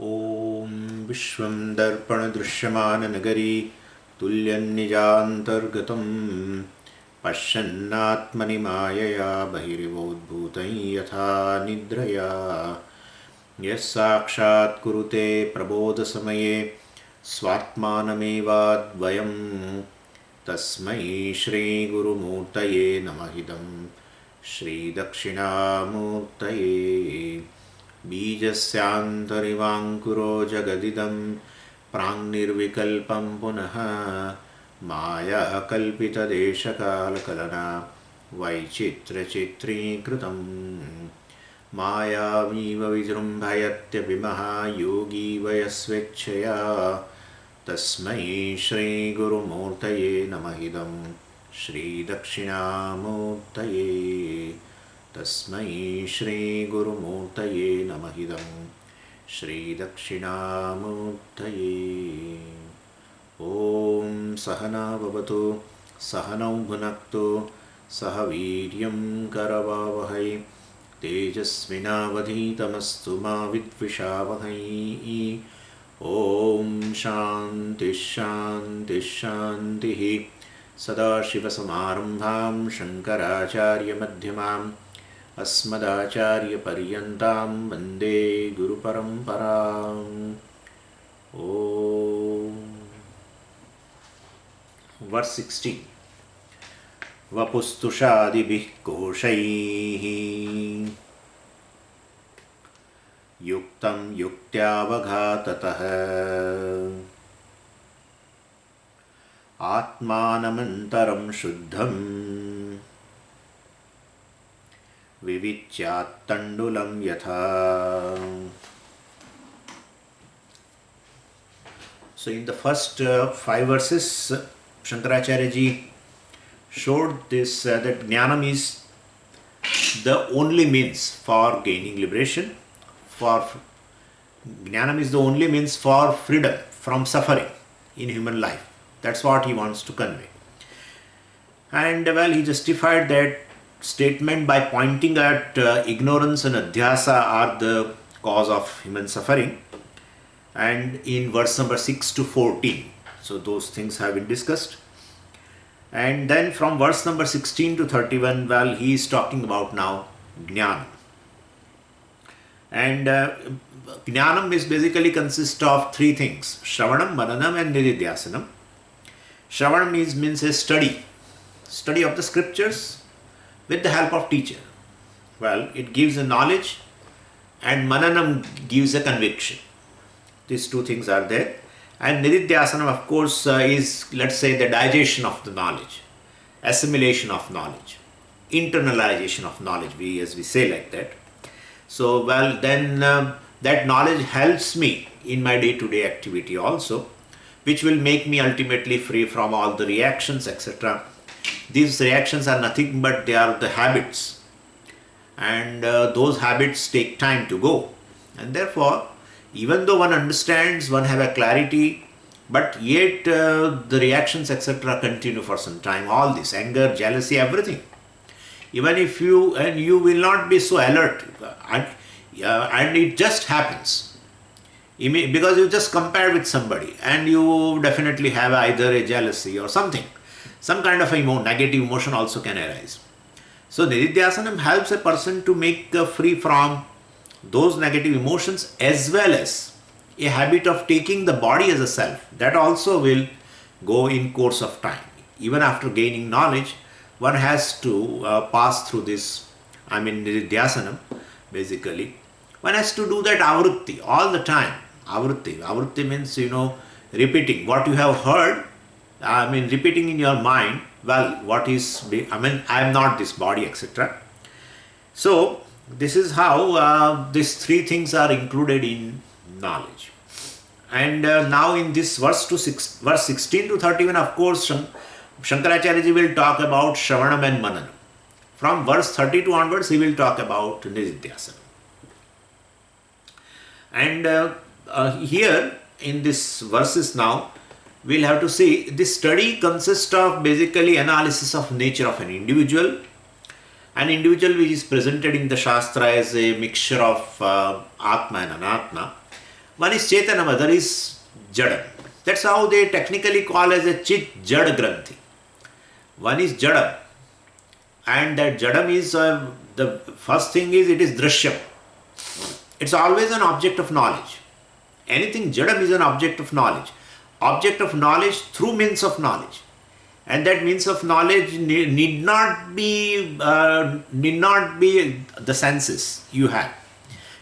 ॐ विश्वं दर्पणदृश्यमाननगरी तुल्यन्निजान्तर्गतं पश्यन्नात्मनि मायया बहिरिवोद्भूतं यथा निद्रया यः साक्षात् कुरुते प्रबोधसमये स्वात्मानमेवाद्वयं तस्मै श्रीगुरुमूर्तये नमः इदं श्रीदक्षिणामूर्तये बीजस्यान्तरिवाङ्कुरो जगदिदं प्राङ्निर्विकल्पं पुनः मायाकल्पितदेशकालकलना वैचित्र्यचित्रीकृतं मायावीव विजृम्भयत्यभिमः योगी वयस्वेच्छया तस्मै श्रीगुरुमूर्तये नमः इदं श्रीदक्षिणामूर्तये तस्मै श्रीगुरुमूर्तये नमः इदं श्रीदक्षिणामूर्तये। ॐ सहना भवतु सहनौ भुनक्तु सह वीर्यं करवावहै तेजस्विनावधीतमस्तु मा विद्विषावहै। ॐ शान्तिः शान्तिः शान्तिः। सदाशिवसमारम्भां शङ्कराचार्यमध्यमाम् अस्मदाचार्यपर्यन्तां वन्दे गुरुपरम्पराम्। ॐ Verse 16. वपुस्तुषादिभिः कोशैः युक्तं युक्त्यावघाततः आत्मानमन्तरं शुद्धं विविच्यात्तण्डुलं यथा. So in the first 5 verses, Shankaracharya ji showed this that Jnanam is the only means for gaining liberation. Jnanam is the only means for freedom from suffering in human life. That's what he wants to convey. And well, he justified that statement by pointing at ignorance and adhyasa are the cause of human suffering, and in verse number 6 to 14. So those things have been discussed. And then from verse number 16 to 31, well, he is talking about now Jnanam. And Jnanam is basically consists of 3 things: Shravanam, Mananam and Nididhyasanam. Shravanam means a study of the scriptures with the help of teacher. Well, it gives a knowledge, and Mananam gives a conviction. These 2 things are there. And Nididhyasanam, of course, is, let's say, the digestion of the knowledge, assimilation of knowledge, internalization of knowledge, as we say like that. So, well, then that knowledge helps me in my day-to-day activity also, which will make me ultimately free from all the reactions, etc. These reactions are nothing but they are the habits, and those habits take time to go. And therefore, even though one understands, one have a clarity, but yet the reactions, etc. continue for some time. All this anger, jealousy, everything. Even if you will not be so alert, and it just happens. Because you just compare with somebody, and you definitely have either a jealousy or something. Some kind of negative emotion also can arise. So Nididhyasanam helps a person to make free from those negative emotions, as well as a habit of taking the body as a self. That also will go in course of time. Even after gaining knowledge, one has to pass through this, Nididhyasanam, basically. One has to do that avrutti all the time. Avrutti means, repeating what you have heard. Repeating in your mind, well, what is, I am not this body, etc. So, this is how these 3 things are included in knowledge. And now in this verse 16 to 31, of course, Shankaracharya ji will talk about Shravanam and Mananam. From verse 32 onwards, he will talk about Nididhyasanam. And here in these verses now, we'll have to see this study consists of basically analysis of nature of an individual An individual which is presented in the Shastra as a mixture of Atma and Anatma. One is Chetana, other is Jadam. That's how they technically call as a Chit Jad Granthi. One is Jadam, and that Jadam is the first thing is it is Drishyam. It's always an object of knowledge. Anything Jadam is an object of knowledge. Object of knowledge through means of knowledge. And that means of knowledge need not be the senses you have.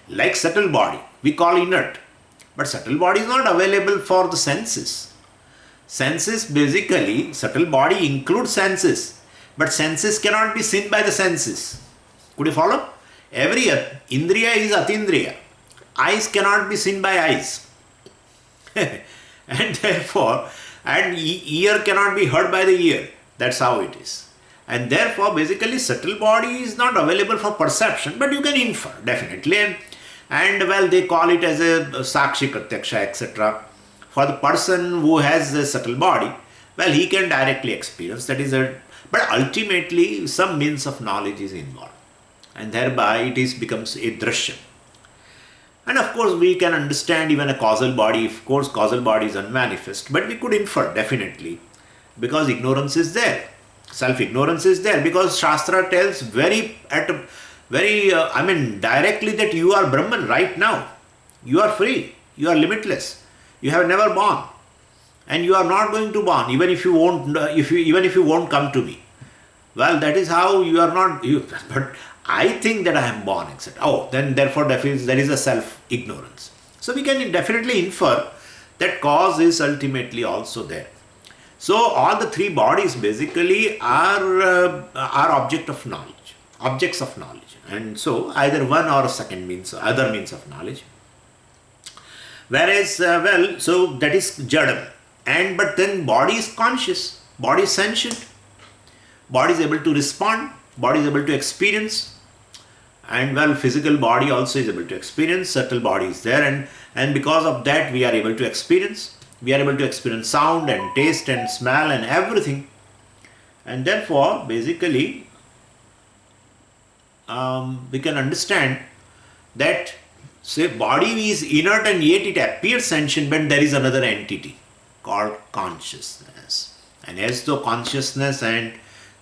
Like subtle body, we call inert. But subtle body is not available for the senses. Senses basically, subtle body includes senses. But senses cannot be seen by the senses. Could you follow? Every indriya is atindriya. Eyes cannot be seen by eyes. And therefore, ear cannot be heard by the ear. That's how it is. And therefore, basically, subtle body is not available for perception, but you can infer, definitely. And well, they call it as a sakshi pratyaksha, etc. For the person who has a subtle body, well, he can directly experience. That is but ultimately, some means of knowledge is involved. And thereby, it becomes a drashya. And of course, we can understand even a causal body. Of course, causal body is unmanifest, but we could infer definitely because ignorance is there. Self-ignorance is there because Shastra tells directly that you are Brahman right now. You are free. You are limitless. You have never born, and you are not going to born even if you won't come to me. Well, that is how you are not. But I think that I am born, etc. Oh, then therefore there is a self-ignorance. So we can definitely infer that cause is ultimately also there. So all the three bodies basically are objects of knowledge. And so either one or other means of knowledge. Whereas, so that is Jadam. But then body is conscious, body is sentient, body is able to respond, body is able to experience. And physical body also is able to experience, subtle body is there, and because of that we are able to experience. We are able to experience sound and taste and smell and everything. And therefore, basically, we can understand that, say, body is inert and yet it appears sentient, but there is another entity called consciousness. And as though consciousness and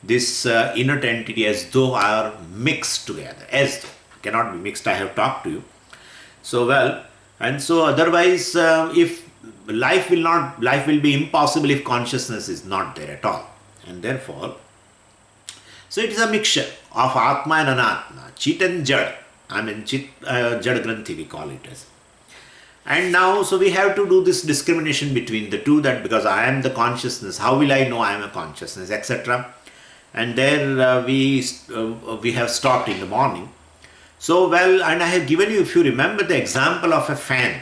this inert entity as though are mixed together, as though cannot be mixed. I have talked to you. So and so otherwise, if life will be impossible if consciousness is not there at all. And therefore, so it is a mixture of Atma and Anatma, Chit and Jad. Jad Granthi we call it as. And now, so we have to do this discrimination between the two, that because I am the consciousness, how will I know I am a consciousness, etc. And there we have stopped in the morning. So and I have given you, if you remember, the example of a fan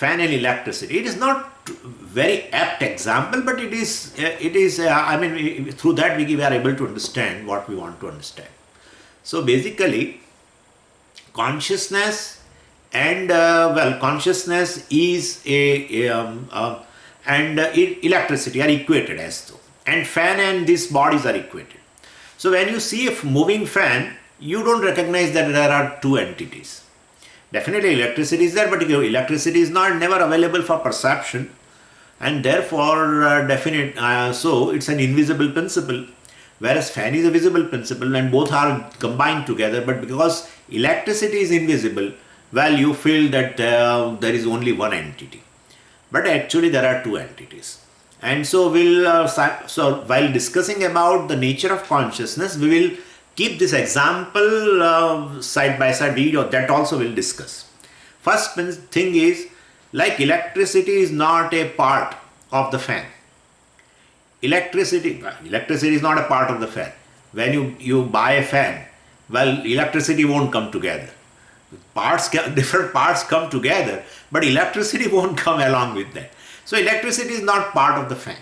and electricity. It is not very apt example, but it is through that we are able to understand what we want to understand. So basically, consciousness and consciousness is and electricity are equated as though. And fan and these bodies are equated. So when you see a moving fan, you don't recognize that there are two entities. Definitely electricity is there, but electricity is never available for perception, and therefore so it's an invisible principle, whereas fan is a visible principle, and both are combined together. But because electricity is invisible, you feel that there is only one entity, but actually there are two entities. And so while discussing about the nature of consciousness, we will keep this example side by side video, that also we'll discuss. First thing is, like electricity is not a part of the fan. Electricity is not a part of the fan. When you buy a fan, electricity won't come together. Different parts come together, but electricity won't come along with that. So electricity is not part of the fan.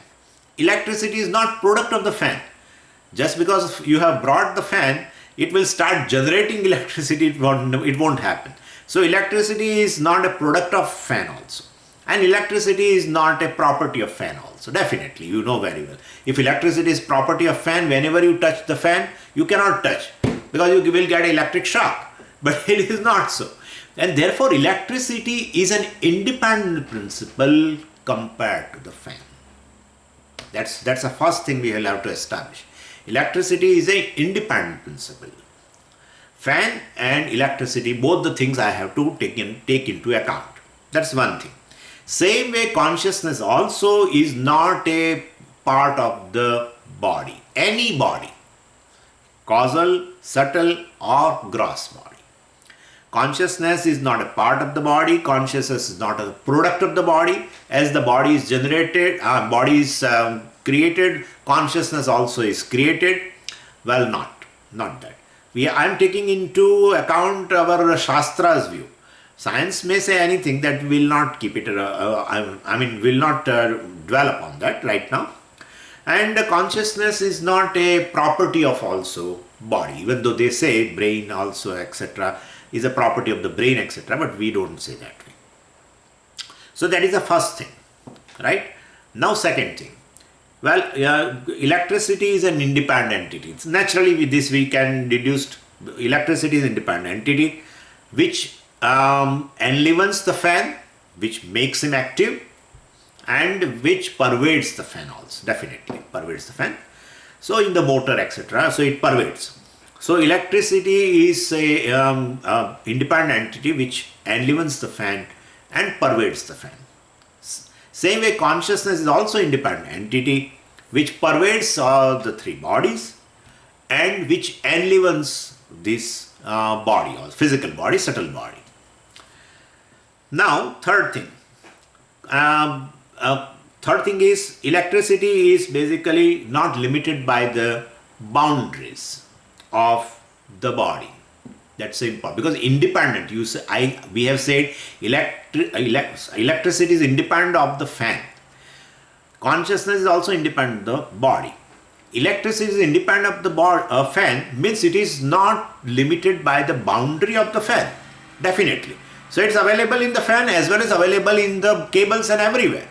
Electricity is not product of the fan. Just because you have brought the fan, it will start generating electricity, it won't happen. So electricity is not a product of fan also. And electricity is not a property of fan also. Definitely, you know very well. If electricity is property of fan, whenever you touch the fan, you cannot touch because you will get electric shock. But it is not so. And therefore electricity is an independent principle compared to the fan. That's the first thing we will have to establish. Electricity is an independent principle. Fan and electricity, both the things I have to take into account. That's one thing. Same way, consciousness also is not a part of the body, any body, causal, subtle or gross body. Consciousness is not a part of the body, consciousness is not a product of the body. As the body is generated, body is created, consciousness also is created. Well, not that. I am taking into account our Shastra's view. Science may say anything, that will not keep it, will not dwell upon that right now. And consciousness is not a property of also body, even though they say brain also, etc., is a property of the brain, etc., but we don't say that way. So that is the first thing, right? Now second thing. Well, electricity is an independent entity. Naturally, with this we can deduce electricity is an independent entity which enlivens the fan, which makes him active, and which pervades the fan also, definitely pervades the fan. So in the motor, etc., so it pervades. So electricity is a independent entity which enlivens the fan and pervades the fan. Same way, consciousness is also independent entity which pervades the three bodies and which enlivens this body, or physical body, subtle body. Now, third thing. Third thing is, electricity is basically not limited by the boundaries of the body. That's important, because independent, we have said electricity is independent of the fan. Consciousness is also independent of the body. Electricity is independent of the fan, means it is not limited by the boundary of the fan, definitely. So it's available in the fan as well as available in the cables and everywhere.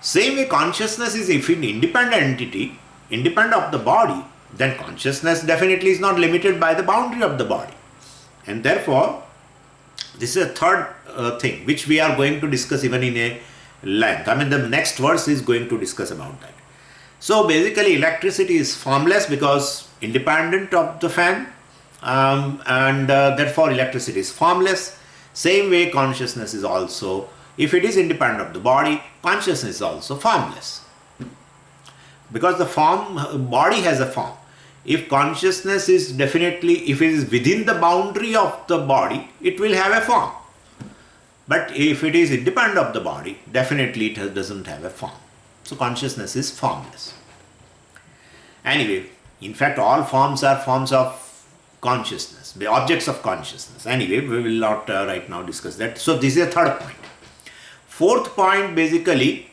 Same way, consciousness is, if an independent entity, independent of the body, then consciousness definitely is not limited by the boundary of the body. And therefore, this is a third thing which we are going to discuss even in a length. The next verse is going to discuss about that. So basically, electricity is formless because independent of the fan, and therefore electricity is formless. Same way, consciousness is also, if it is independent of the body, consciousness is also formless. Because the body has a form. If consciousness is definitely, if it is within the boundary of the body, it will have a form. But if it is independent of the body, definitely it doesn't have a form. So consciousness is formless. Anyway, in fact, all forms are forms of consciousness, the objects of consciousness. Anyway, we will not right now discuss that. So this is the third point. Fourth point basically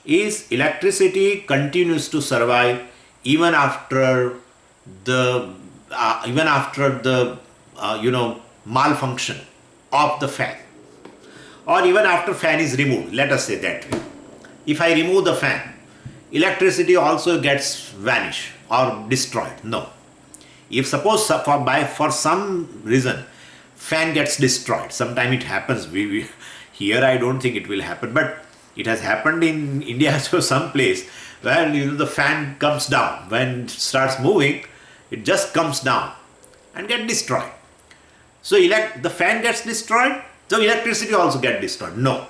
is electricity continues to survive even after the malfunction of the fan, or even after fan is removed. Let us say that way. If I remove the fan, electricity also gets vanished or destroyed. No. If suppose for some reason fan gets destroyed, sometime it happens. Here I don't think it will happen, but it has happened in India, so some place where the fan comes down. When it starts moving, it just comes down and get destroyed. So the fan gets destroyed, so electricity also gets destroyed. No.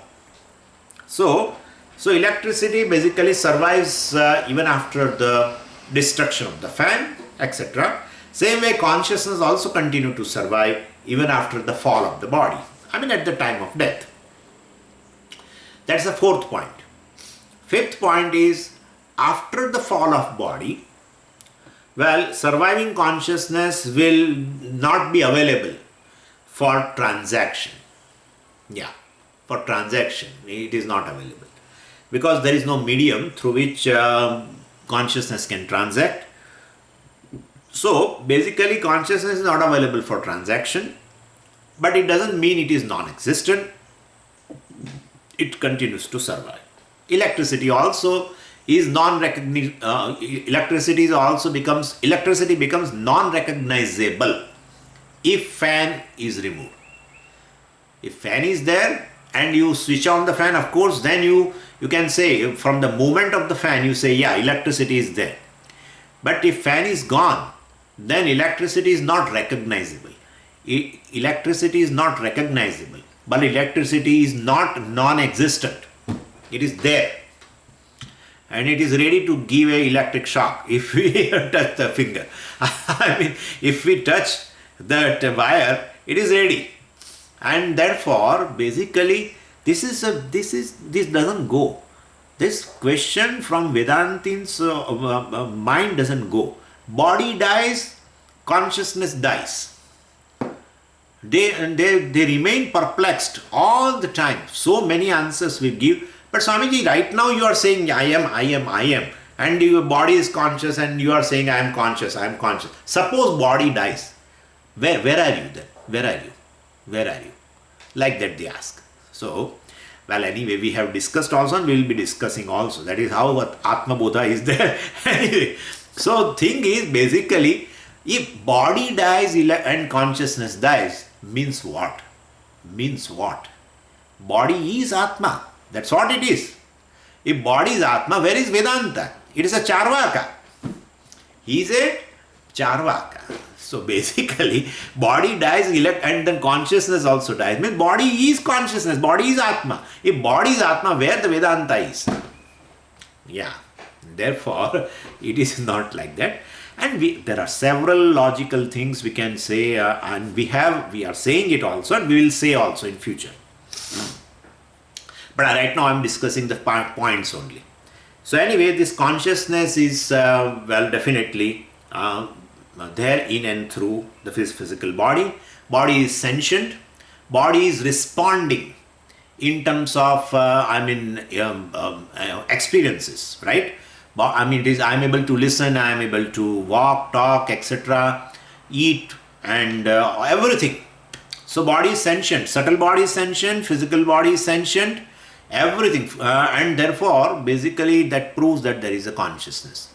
So electricity basically survives even after the destruction of the fan, etc. Same way, consciousness also continue to survive even after the fall of the body. At the time of death. That's the fourth point. Fifth point is, after the fall of body, surviving consciousness will not be available for transaction. Yeah, for transaction, it is not available. Because there is no medium through which consciousness can transact. So, basically consciousness is not available for transaction, but it doesn't mean it is non-existent. It continues to survive. Electricity also is electricity becomes non-recognizable if fan is removed. If fan is there and you switch on the fan, of course, then you can say from the movement of the fan, you say, yeah, electricity is there. But if fan is gone, then electricity is not recognizable. Electricity is not recognizable, but electricity is not non-existent. It is there. And it is ready to give a electric shock if we touch the finger. I mean, if we touch that wire, it is ready. And therefore, basically, this doesn't go. This question from Vedantin's mind doesn't go. Body dies, consciousness dies. They remain perplexed all the time. So many answers we give. But Swamiji, right now you are saying, I am. And your body is conscious and you are saying, I am conscious. Suppose body dies. Where are you then? Where are you? Like that they ask. So, well, anyway, we have discussed also and we will be discussing also. That is how Atmabodha is there. Anyway, so thing is basically, if body dies and consciousness dies, means what? Body is Atma. That's what it is. If body is Atma, where is Vedanta? It is a Charvaka. He is a Charvaka. So basically, body dies and then consciousness also dies. Means body is consciousness, body is Atma. If body is Atma, where the Vedanta is? Yeah. Therefore, it is not like that. And there are several logical things we can say, and we are saying it also, and we will say also in future. But right now I am discussing the points only. So anyway, this consciousness is, well, definitely there in and through the physical body. Body is sentient. Body is responding in terms of, experiences, right? I mean, I am able to listen, I am able to walk, talk, etc., eat, and everything. So body is sentient. Subtle body is sentient. Physical body is sentient. Everything. And therefore, basically, that proves that there is a consciousness.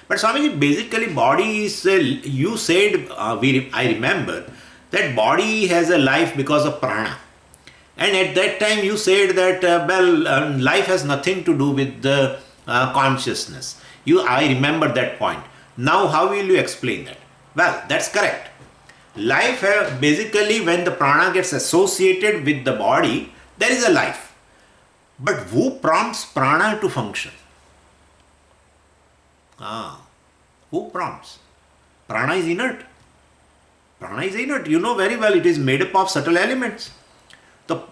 But Swamiji, basically, body is, you said, I remember, that body has a life because of prana. And at that time, you said that, life has nothing to do with the consciousness. I remember that point. Now, how will you explain that? Well, that's correct. Life, basically, when the prana gets associated with the body, there is a life. But who prompts prana to function? Who prompts? Prana is inert. You know very well it is made up of subtle elements. So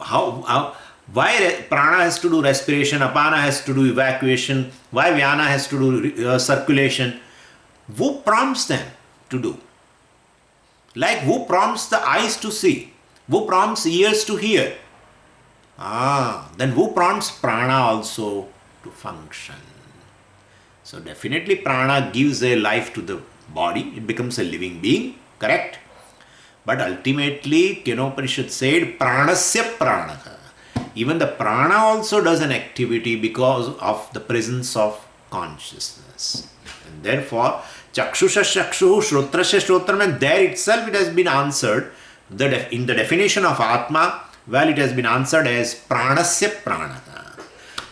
why prana has to do respiration, apana has to do evacuation, why vyana has to do circulation? Who prompts them to do? Like who prompts the eyes to see? Who prompts ears to hear? Then who prompts prana also to function? So definitely prana gives a life to the body. It becomes a living being, correct? But ultimately, Kenopanishad said, pranasya pranaha. Even the prana also does an activity because of the presence of consciousness. And therefore, chakshusha chakshu, shrotrasya shrotram, and there itself it has been answered. In the definition of Atma, well, it has been answered as pranasya pranaha.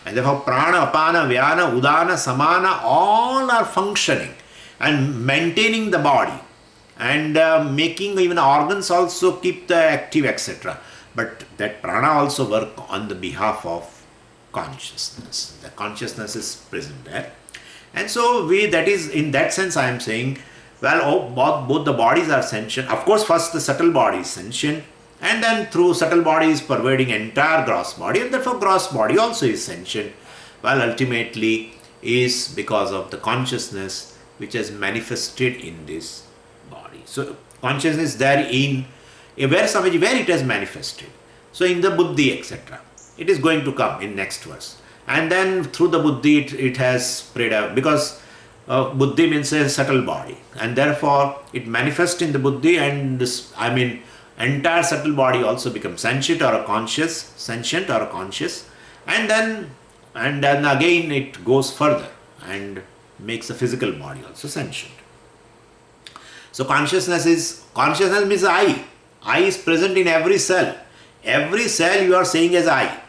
And therefore, prana, apana, vyana, udana, samana, all are functioning and maintaining the body and making even organs also keep the active, etc. But that prana also work on the behalf of consciousness. The consciousness is present there. And so that is, in that sense I am saying, well, both the bodies are sentient. Of course, first the subtle body is sentient, and then through subtle body is pervading entire gross body, and therefore gross body also is sentient. Well, ultimately is because of the consciousness which has manifested in this body. So consciousness there in where it has manifested. So in the buddhi, etc. It is going to come in next verse. And then through the buddhi it has spread out, because buddhi means a subtle body, and therefore it manifests in the buddhi, and this, entire subtle body also becomes sentient or conscious, and then again it goes further and makes the physical body also sentient. So consciousness means I. I is present in every cell. Every cell you are saying as I.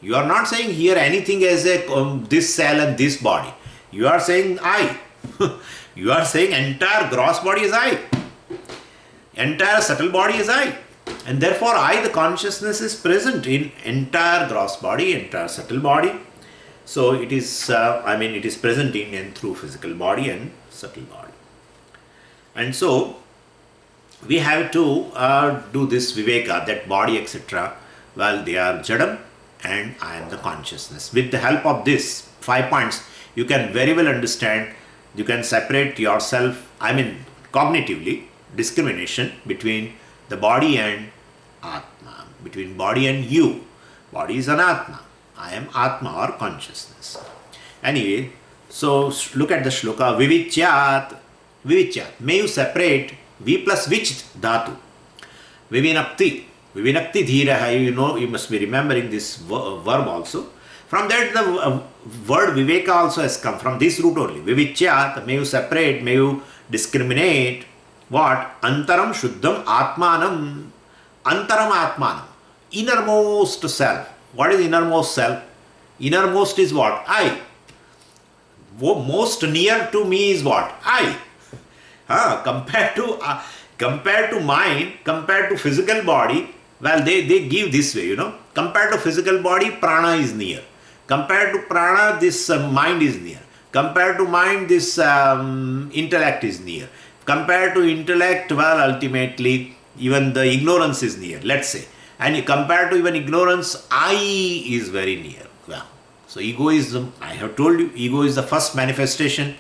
You are not saying here anything as a this cell and this body. You are saying I. You are saying entire gross body is I. Entire subtle body is I. And therefore I, the consciousness, is present in entire gross body, entire subtle body. So it is, it is present in and through physical body and subtle body. And so we have to do this viveka, that body, etc. Well, they are jadam and I am the consciousness. With the help of this 5 points, you can very well understand, you can separate yourself, cognitively, discrimination between the body and Atma, between body and you. Body is an Atma. I am Atma or consciousness. Anyway, so look at the shloka. Vivityat. Vivityat. May you separate V plus which dhatu. Vivinakti. Vivinakti dhiraha. You must be remembering this verb also. From that the word viveka also has come from this root only. Vivityat. May you separate, may you discriminate. What? Antaram shuddham atmanam. Antaram atmanam. Innermost self. What is innermost self? Innermost is what? I. Most near to me is what? I. Compared to mind, compared to physical body, well, they give this way, Compared to physical body, prana is near. Compared to prana, this mind is near. Compared to mind, this intellect is near. Compared to intellect, well, ultimately, even the ignorance is near, let's say. And compared to even ignorance, I is very near. Well, so ego is, I have told you, ego is the first manifestation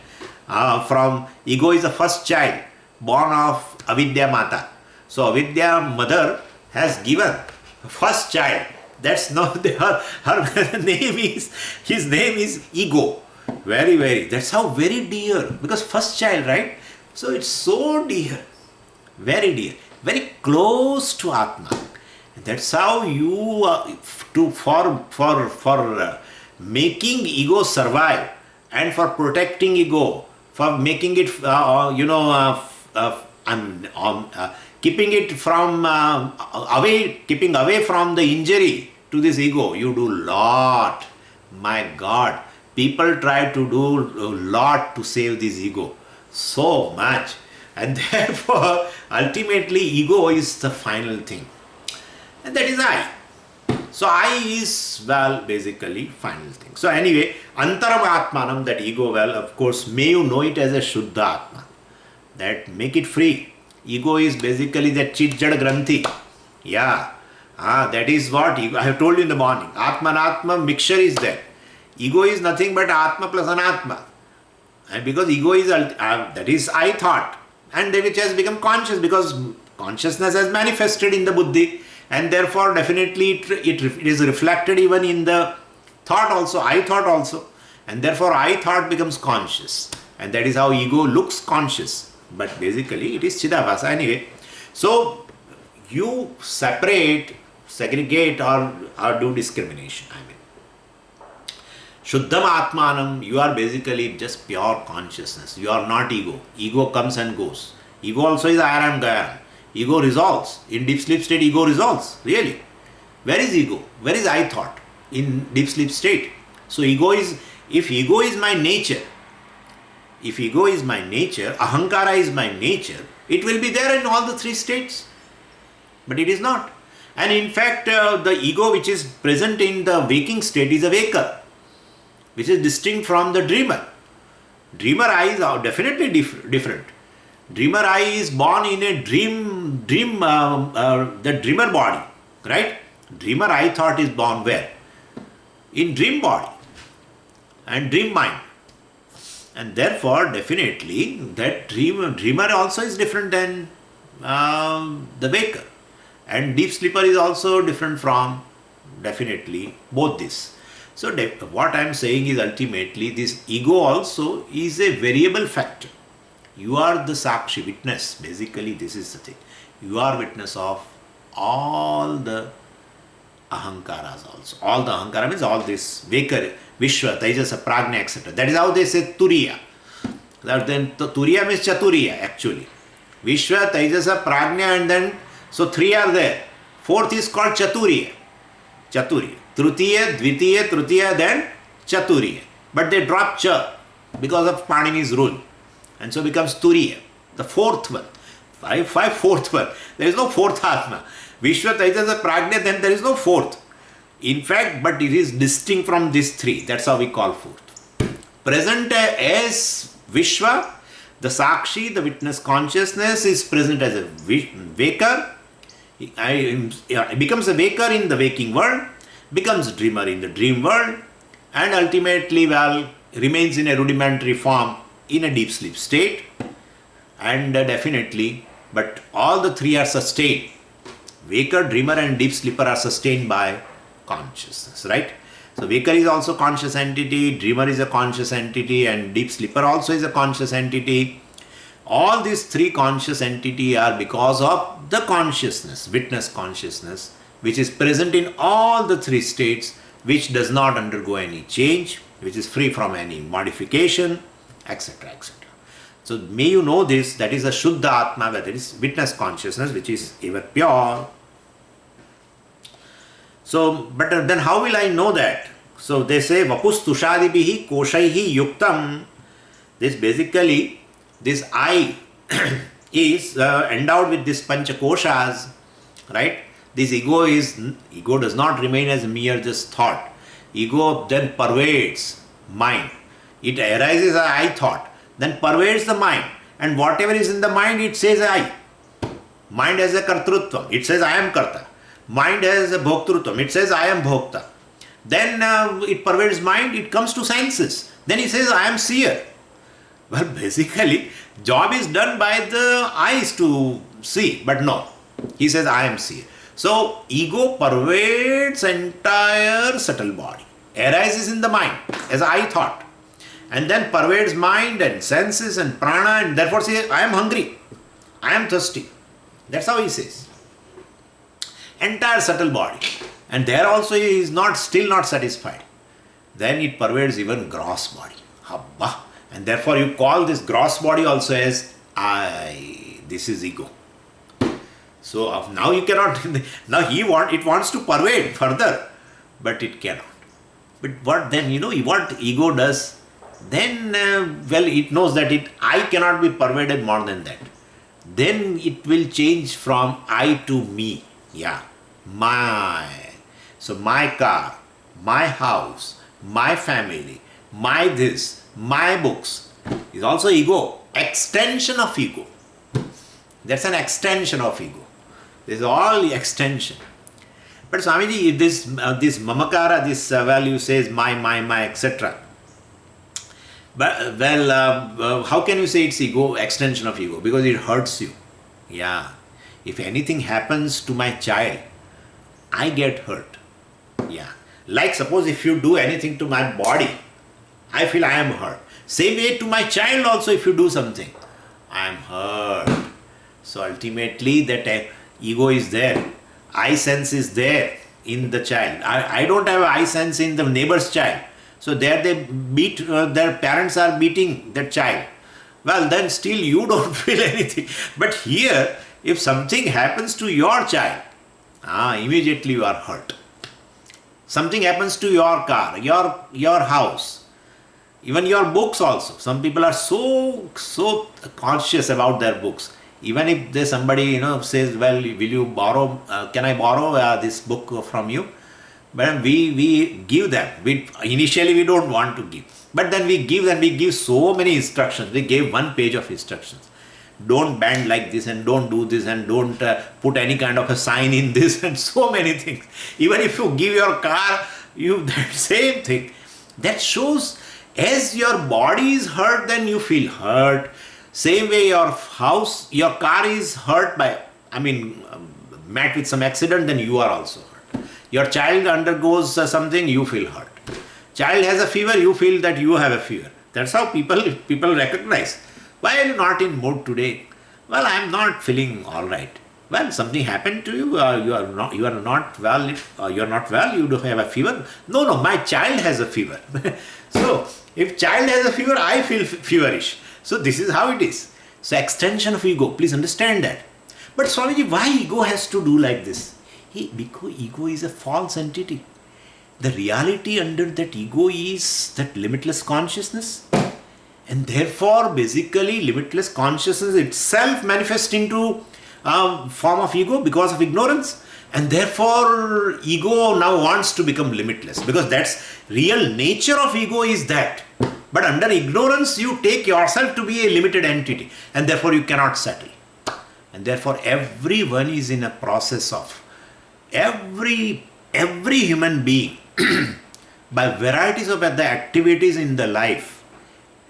ego is the first child born of Avidya Mata. So Avidya mother has given first child. That's not her name is, his name is ego. Very, very, that's how very dear, because first child, right? So it's so dear, very dear, very close to Atma. That's how you for making ego survive and for protecting ego, for making it keeping it from keeping away from the injury to this ego. You do lot. My God, people try to do a lot to save this ego, so much, and therefore ultimately ego is the final thing. And that is I. So I is, well, basically final thing. So anyway, antaram atmanam, that ego, well, of course, may you know it as a shuddha atma. That make it free. Ego is basically that chit jad granthi. Yeah. That is what ego, I have told you in the morning. Atma and Atma mixture is there. Ego is nothing but Atma plus Anatma. And because ego is, that is I thought. And which has become conscious because consciousness has manifested in the buddhi. And therefore, definitely it is reflected even in the thought also, I thought also. And therefore, I thought becomes conscious. And that is how ego looks conscious. But basically, it is Chidabhasa anyway. So, you separate, segregate or do discrimination. Shuddham Atmanam, you are basically just pure consciousness. You are not ego. Ego comes and goes. Ego also is Ayaram Gayam. Ego resolves. In deep sleep state, ego resolves. Really. Where is ego? Where is I thought? In deep sleep state. So ego is, if ego is my nature, ahankara is my nature, it will be there in all the three states. But it is not. And in fact, the ego which is present in the waking state is a waker, which is distinct from the dreamer. Dreamer eyes are definitely different. Dreamer I is born in a the dreamer body, right? Dreamer I thought is born where? In dream body and dream mind. And therefore, definitely, that dreamer also is different than the waker. And deep sleeper is also different from, definitely, both this. So, what I am saying is ultimately, this ego also is a variable factor. You are the Sakshi, witness. Basically, this is the thing. You are witness of all the ahankaras also. All the ahankara means all this Vaker, Vishwa, Taijasa, Prajna, etc. That is how they say Turiya. Then Turiya means Chaturiya actually. Vishwa, Taijasa, Prajna, and then, so three are there. Fourth is called Chaturiya. Chaturiya. Trutiya, Dvitiya, Trutiya, then Chaturiya. But they drop Cha because of Panini's rule. And so becomes Turiya. The fourth one. Five fourth one. There is no fourth Atma. Vishwa Taitasa Prajna, then there is no fourth. In fact, but it is distinct from these three. That's how we call fourth. Present as Vishwa, the Sakshi, the witness consciousness is present as a waker. It becomes a waker in the waking world, becomes a dreamer in the dream world, and ultimately remains in a rudimentary form in a deep sleep state. And definitely, but all the three are sustained. Waker, dreamer and deep sleeper are sustained by consciousness, right? So waker is also conscious entity, dreamer is a conscious entity, and deep sleeper also is a conscious entity. All these three conscious entity are because of the consciousness, witness consciousness, which is present in all the three states, which does not undergo any change, which is free from any modification, etc., etc. So may you know this, that is a Shuddha Atma, that is witness consciousness, which is ever pure. So, but then how will I know that? So they say, Vapustushadibihi koshaihi yuktam. This basically, this I is endowed with this pancha koshas, right? This ego does not remain as mere just thought. Ego then pervades mind. It arises as I thought, then pervades the mind. And whatever is in the mind, it says I. Mind has a kartrutvam, it says I am karta. Mind has a bhoktrutvam, it says I am bhokta. Then it pervades mind, it comes to senses. Then he says I am seer. Well, basically, job is done by the eyes to see, but no. He says I am seer. So, ego pervades entire subtle body, arises in the mind as I thought, and then pervades mind and senses and prana, and therefore says I am hungry, I am thirsty. That's how he says. Entire subtle body. And there also he is still not satisfied. Then it pervades even gross body. Habba. And therefore you call this gross body also as I. This is ego. So now you cannot, now it wants to pervade further, but it cannot. But what then, what ego does? Then, it knows that I cannot be pervaded more than that. Then it will change from I to me. Yeah. My. So my car, my house, my family, my this, my books is also ego. Extension of ego. That's an extension of ego. This is all extension. But Swamiji, this mamakara, this value says my, etc. But how can you say it's ego, extension of ego? Because it hurts you. Yeah. If anything happens to my child, I get hurt. Yeah. Like suppose if you do anything to my body, I feel I am hurt. Same way to my child also, if you do something, I am hurt. So ultimately that ego is there. I sense is there in the child. I don't have I sense in the neighbor's child. So there they beat, their parents are beating that child. Well, then still you don't feel anything. But here, if something happens to your child, immediately you are hurt. Something happens to your car, your house, even your books also. Some people are so conscious about their books. Even if somebody says, well, will you borrow? Can I borrow this book from you? But we give them. Initially we don't want to give, but then we give, and we give so many instructions. We gave 1 page of instructions. Don't bend like this, and don't do this, and don't put any kind of a sign in this, and so many things. Even if you give your car, that same thing. That shows as your body is hurt, then you feel hurt. Same way your house, your car is hurt met with some accident, then you are also hurt. Your child undergoes something, you feel hurt. Child has a fever, you feel that you have a fever. That's how people recognize. Why are you not in mood today? Well, I am not feeling all right. Well, something happened to you. You are not well. You do have a fever. No, my child has a fever. So, if child has a fever, I feel feverish. So this is how it is. So extension of ego. Please understand that. But Swamiji, why ego has to do like this? Hey, because ego is a false entity. The reality under that ego is that limitless consciousness. And therefore, basically, limitless consciousness itself manifests into a form of ego because of ignorance. And therefore, ego now wants to become limitless, because that's real nature of ego is that. But under ignorance, you take yourself to be a limited entity, and therefore you cannot settle. And therefore, everyone is in a process of, every human being, by varieties of the activities in the life,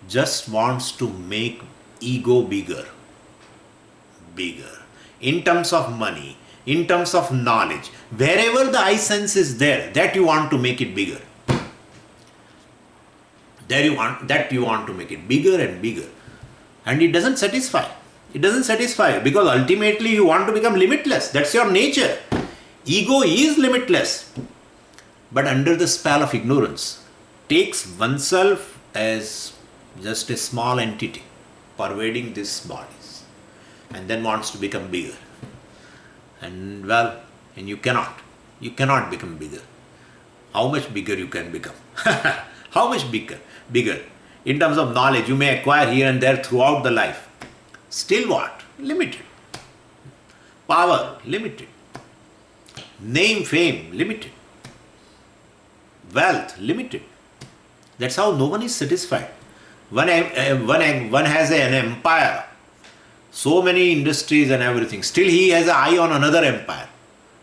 just wants to make ego bigger. In terms of money, in terms of knowledge, wherever the I sense is there, that you want to make it bigger. You want to make it bigger and bigger. And it doesn't satisfy. It doesn't satisfy you, because ultimately you want to become limitless. That's your nature. Ego is limitless. But under the spell of ignorance, takes oneself as just a small entity pervading these bodies, and then wants to become bigger. And you cannot become bigger. How much bigger you can become? How much bigger? In terms of knowledge, you may acquire here and there throughout the life. Still what? Limited. Power, limited. Name, fame, limited. Wealth, limited. That's how no one is satisfied. One has an empire, so many industries and everything. Still he has an eye on another empire,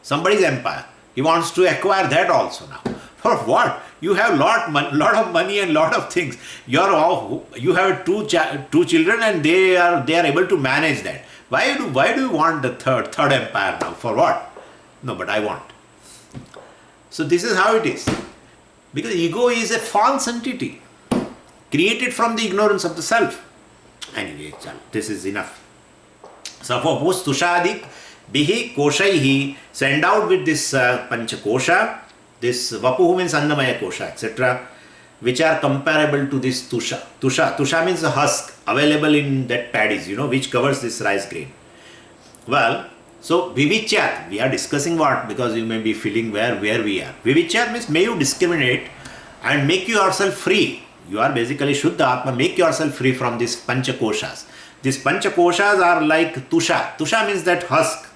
somebody's empire. He wants to acquire that also now. For what? You have lot of money and lot of things. You have two children, and they are able to manage that. Why do you want the third empire now? For what? No, but I want. So this is how it is. Because ego is a false entity, created from the ignorance of the self. Anyway, this is enough. Suppose Tushadik Bihi Koshaihi, send out with this Pancha Kosha, this Vapuhu means Annamaya Kosha, etc., which are comparable to this Tusha. Tusha means the husk available in that paddies, which covers this rice grain. Well, so Vivityat, we are discussing what? Because you may be feeling where we are. Vivityat means may you discriminate and make yourself free. You are basically Shuddha Atma, make yourself free from these Pancha Koshas. These Pancha Koshas are like Tusha. Tusha means that husk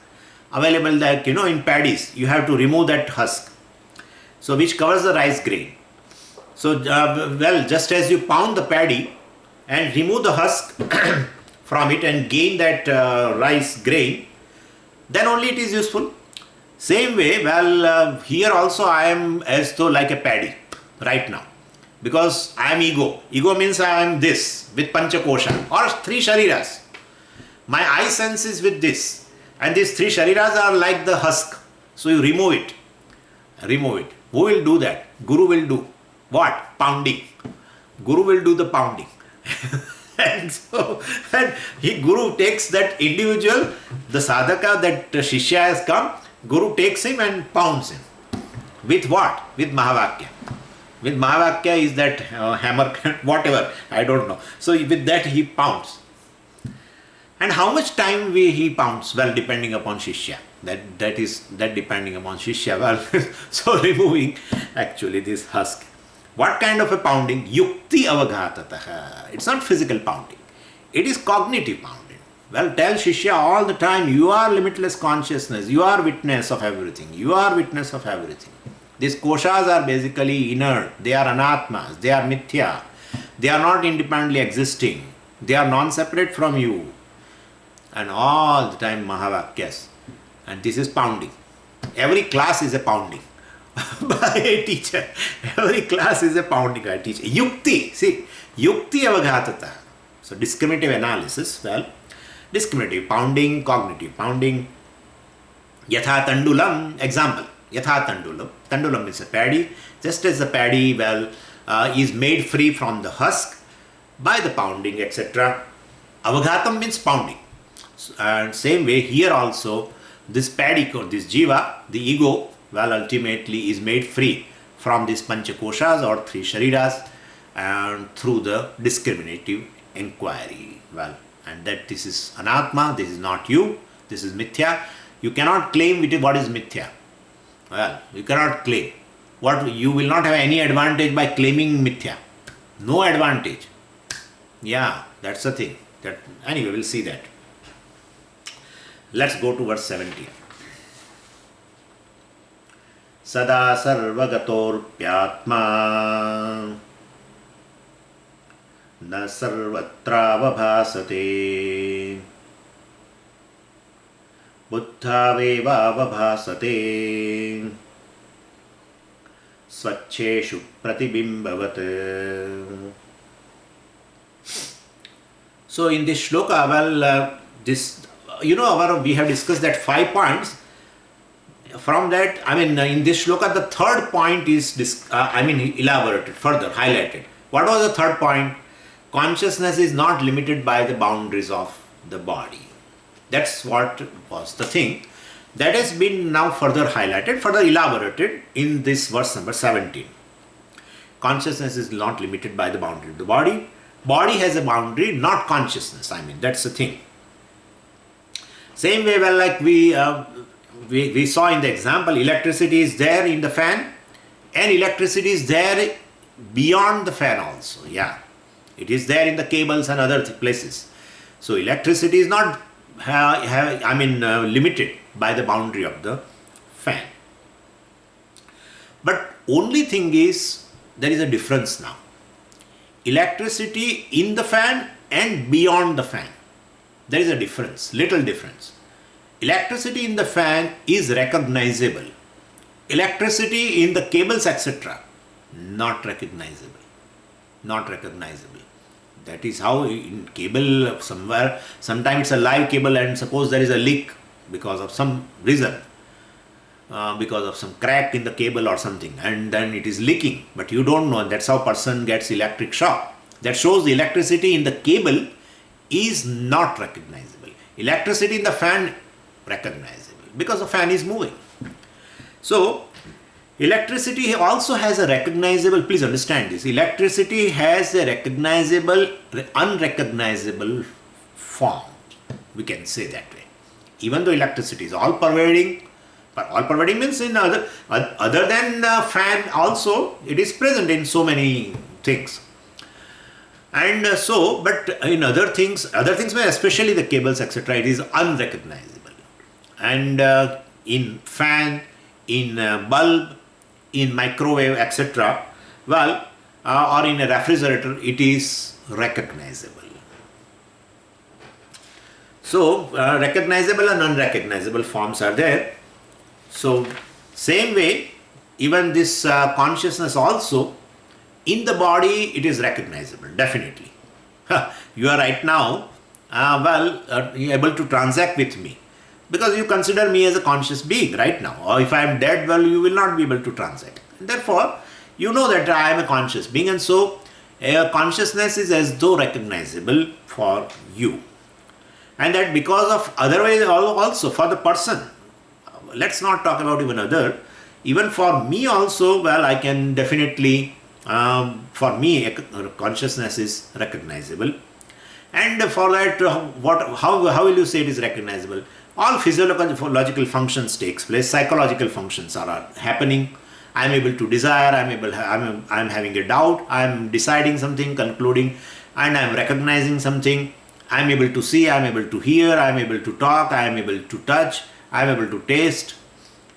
available like, in paddies. You have to remove that husk. So which covers the rice grain. So, just as you pound the paddy and remove the husk from it and gain that rice grain, then only it is useful. Same way, here also I am as though like a paddy right now. Because I am ego. Ego means I am this with Pancha Kosha or three Shariras. My eye sense is with this. And these three Shariras are like the husk. So you remove it. Who will do that? Guru will do. What? Pounding. Guru will do the pounding. And Guru takes that individual, the sadhaka, that Shishya has come, Guru takes him and pounds him. With what? With Mahavakya. With Mahavakya is that hammer, whatever, I don't know. So with that he pounds. And how much time he pounds? Well, depending upon Shishya. That depending upon Shishya. So removing actually this husk. What kind of a pounding? Yukti avaghatataha. It's not physical pounding. It is cognitive pounding. Well, tell Shishya all the time, you are limitless consciousness. You are witness of everything. You are witness of everything. These koshas are basically inert. They are anatmas. They are mithya. They are not independently existing. They are non-separate from you. And all the time Mahavakyas. And this is pounding. Every class is a pounding by a teacher. Every class is a pounding by a teacher. Yukti. See, yukti avaghatata. So discriminative analysis. Well, discriminative pounding, cognitive pounding. Yatha tandulam. Example. Yatha tandulam. Tandulam is a paddy. Just as the paddy, is made free from the husk by the pounding, etc. Avaghatam means pounding. And same way here also, this paddy, this jiva, the ego, ultimately is made free from these panchakoshas or three shariras, and through the discriminative inquiry. And that this is anatma, this is not you, this is mithya. You cannot claim what is mithya. Well, you cannot claim. What, you will not have any advantage by claiming Mithya. No advantage. Yeah, that's the thing. Anyway, we'll see that. Let's go to verse 17. Sada sarvagatorpyatma na sarvatravabhasate buddhavevavabhasate svacheshu pratibimbavat. So in this shloka, we have discussed that 5 points. From that, in this shloka, the third point is elaborated, further highlighted. What was the third point? Consciousness is not limited by the boundaries of the body. That's what was the thing. That has been now further highlighted, further elaborated in this verse number 17. Consciousness is not limited by the boundary of the body. Body has a boundary, not consciousness. That's the thing. Same way, like we saw in the example, electricity is there in the fan, and electricity is there beyond the fan also. Yeah, it is there in the cables and other places. So electricity is not limited by the boundary of the fan. But only thing is, there is a difference now. Electricity in the fan and beyond the fan. There is a difference, little difference. Electricity in the fan is recognizable. Electricity in the cables, etc., not recognizable. Not recognizable. That is how in cable somewhere, sometimes it's a live cable and suppose there is a leak because of some reason, because of some crack in the cable or something, and then it is leaking, but you don't know, and that's how person gets electric shock. That shows the electricity in the cable is not recognizable. Electricity in the fan, recognizable, because the fan is moving. So, electricity also has a recognizable, please understand this, electricity has a recognizable, unrecognizable form. We can say that way. Even though electricity is all-pervading, but all-pervading means in other than fan also, it is present in so many things. And but in other things, especially the cables, etc., it is unrecognizable. And in fan, in bulb, in microwave, etc., or in a refrigerator, it is recognizable. So, recognizable and unrecognizable forms are there. So, same way, even this consciousness also, in the body, it is recognizable, definitely. You are right now, able to transact with me, because you consider me as a conscious being right now. Or if I am dead, you will not be able to transact. Therefore, you know that I am a conscious being, and so consciousness is as though recognizable for you. And that because of otherwise also for the person, let's not talk about even other, even for me also, I can definitely, for me, consciousness is recognizable. And for that, how will you say it is recognizable? All physiological functions takes place, psychological functions are happening. I am able to desire, I am having a doubt, I am deciding something, concluding, and I am recognizing something. I am able to see, I am able to hear, I am able to talk, I am able to touch, I am able to taste,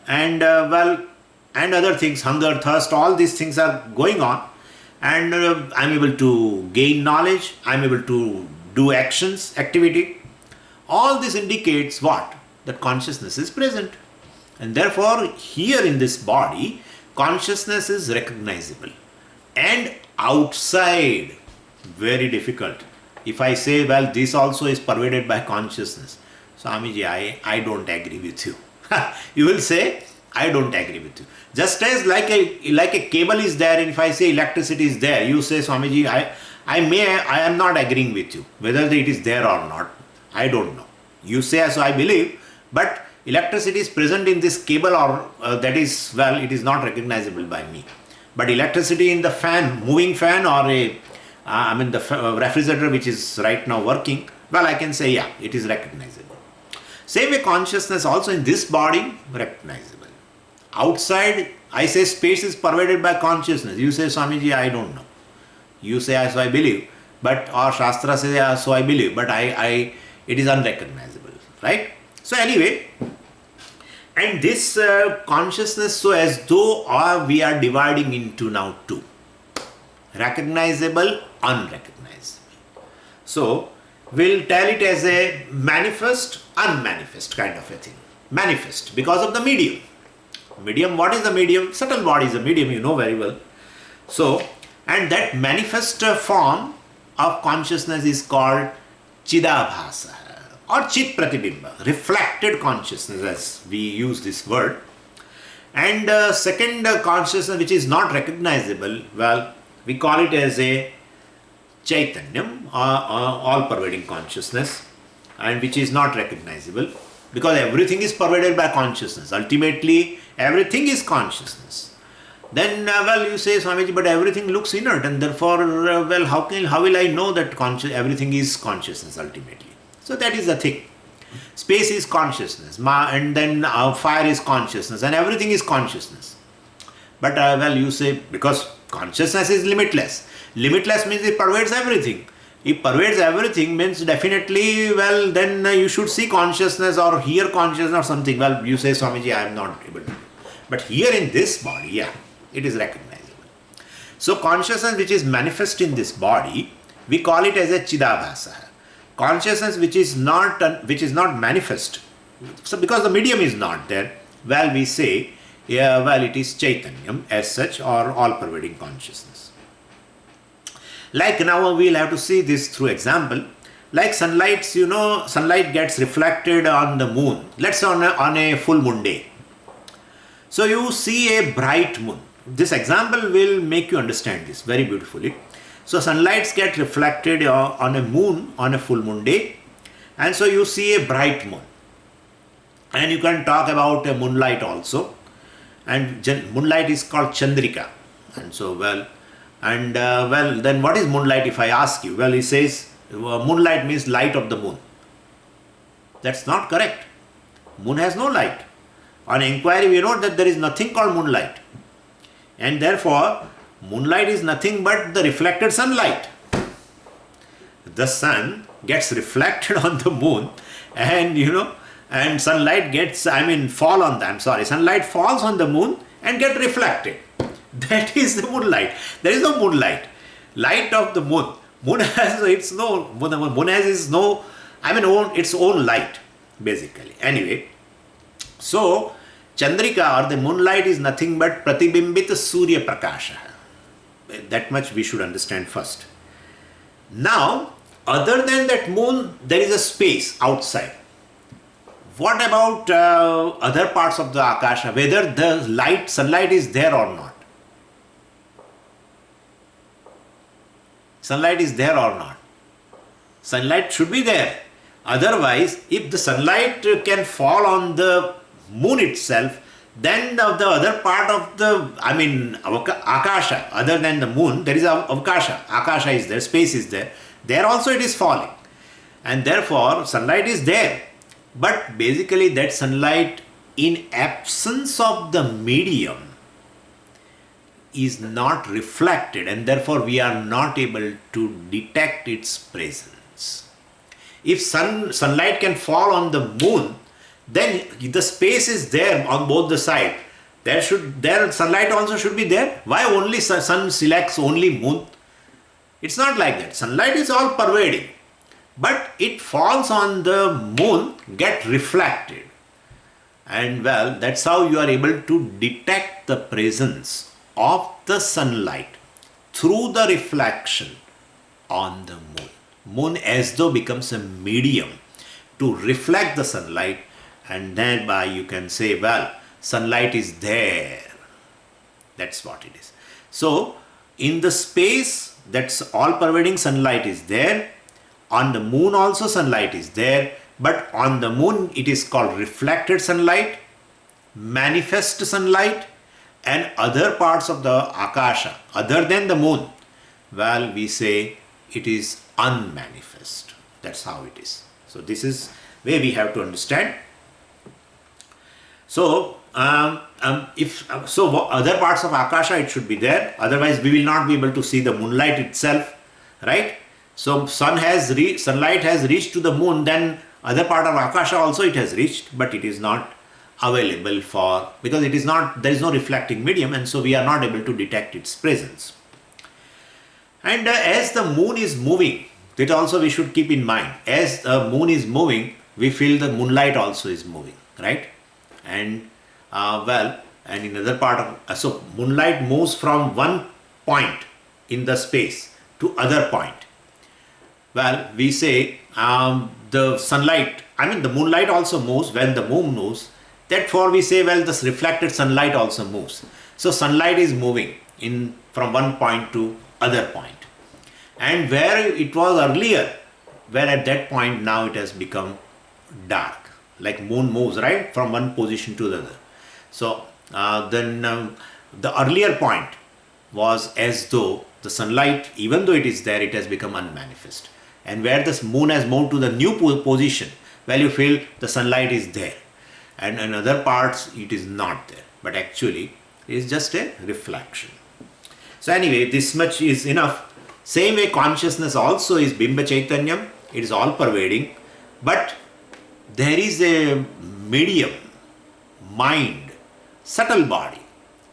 and and other things, hunger, thirst, all these things are going on, and I am able to gain knowledge, I am able to do activity. All this indicates what? That consciousness is present. And therefore, here in this body, consciousness is recognizable. And outside, very difficult. If I say, this also is pervaded by consciousness, Swamiji, I don't agree with you. You will say, I don't agree with you. Just as like a cable is there, and if I say electricity is there, you say, Swamiji, I am not agreeing with you. Whether it is there or not, I don't know. You say, so I believe, but electricity is present in this cable, or that is, it is not recognizable by me. But electricity in the fan, moving fan, or the refrigerator which is right now working, I can say, yeah, it is recognizable. Same way consciousness also in this body, recognizable. Outside, I say space is pervaded by consciousness. You say, Swamiji, I don't know. You say, so I believe. But, or Shastra says, so I believe. But it is unrecognizable. Right? So anyway, and this consciousness, so as though we are dividing into now two. Recognizable, unrecognizable. So, we'll tell it as a manifest, unmanifest kind of a thing. Manifest, because of the medium. Medium, what is the medium? Subtle body is a medium, you know very well. So, and that manifest form of consciousness is called Chidabhasa or Chit Pratibimba, reflected consciousness, as we use this word. And second consciousness, which is not recognizable, well, we call it as a Chaitanyam, all-pervading consciousness, and which is not recognizable, because everything is pervaded by consciousness. Ultimately, everything is consciousness. Then, well, you say, Swamiji, but everything looks inert, and therefore, well, how will I know that everything is consciousness ultimately? So that is the thing. Space is consciousness, and then fire is consciousness, and everything is consciousness. But, well, you say, because consciousness is limitless. Limitless means it pervades everything. If pervades everything means definitely, well, then you should see consciousness or hear consciousness or something. Well, you say, Swamiji, I am not able to. But here in this body, yeah, it is recognizable. So consciousness which is manifest in this body, we call it as a Chidabhasa. Consciousness which is not manifest. So because the medium is not there, well, we say, yeah, well, it is Chaitanyam as such, or all-pervading consciousness. Like now we'll have to see this through example. Like sunlight, you know, sunlight gets reflected on the moon. Let's say on a full moon day. So you see a bright moon. This example will make you understand this very beautifully. So sunlights get reflected on a moon on a full moon day. And so you see a bright moon. And you can talk about a moonlight also. And moonlight is called Chandrika. And so, well, then what is moonlight if I ask you? Well, he says moonlight means light of the moon. That's not correct. Moon has no light. On inquiry, we know that there is nothing called moonlight. And therefore, moonlight is nothing but the reflected sunlight. The sun gets reflected on the moon, and and sunlight sunlight falls on the moon and get reflected. That is the moonlight. There is no moonlight. Light of the moon. Moon has its own light, basically. Anyway, so Chandrika or the moonlight is nothing but Pratibimbita Surya Prakasha. That much we should understand first. Now, other than that moon, there is a space outside. What about other parts of the Akasha, whether the sunlight is there or not? Sunlight is there or not? Sunlight should be there. Otherwise, if the sunlight can fall on the moon itself, then the other part of the, Akasha, other than the moon, there is Avakasha. Akasha is there, space is there. There also it is falling. And therefore, sunlight is there. But basically that sunlight, in absence of the medium, is not reflected, and therefore we are not able to detect its presence. If sunlight can fall on the moon, then the space is there on both the sides. There sunlight also should be there. Why only sun selects only moon? It's not like that. Sunlight is all pervading. But it falls on the moon, get reflected. And well, that's how you are able to detect the presence of the sunlight through the reflection on the moon. Moon as though becomes a medium to reflect the sunlight, and thereby you can say, well, sunlight is there. That's what it is. So, in the space, that's all-pervading sunlight is there. On the moon also sunlight is there, but on the moon it is called reflected sunlight, manifest sunlight, and other parts of the Akasha, other than the moon, well, we say it is unmanifest. That's how it is. So this is where we have to understand. So other parts of Akasha it should be there. Otherwise, we will not be able to see the moonlight itself, right? So sunlight has reached to the moon, then other part of Akasha also it has reached, but it is not available because it is not, there is no reflecting medium, and so we are not able to detect its presence. And as the moon is moving, that also we should keep in mind. As the moon is moving, we feel the moonlight also is moving, right? And and in other part of so moonlight moves from one point in the space to other point. Well, we say the sunlight, the moonlight also moves when the moon moves. Therefore, we say, well, this reflected sunlight also moves. So sunlight is moving from one point to other point. And where it was earlier, where at that point now it has become dark. Like moon moves, right, from one position to the other. So then the earlier point was as though the sunlight, even though it is there, it has become unmanifest. And where this moon has moved to the new position, well, you feel the sunlight is there. And in other parts, it is not there. But actually, it is just a reflection. So anyway, this much is enough. Same way, consciousness also is Bimba Chaitanyam. It is all pervading. But there is a medium, mind, subtle body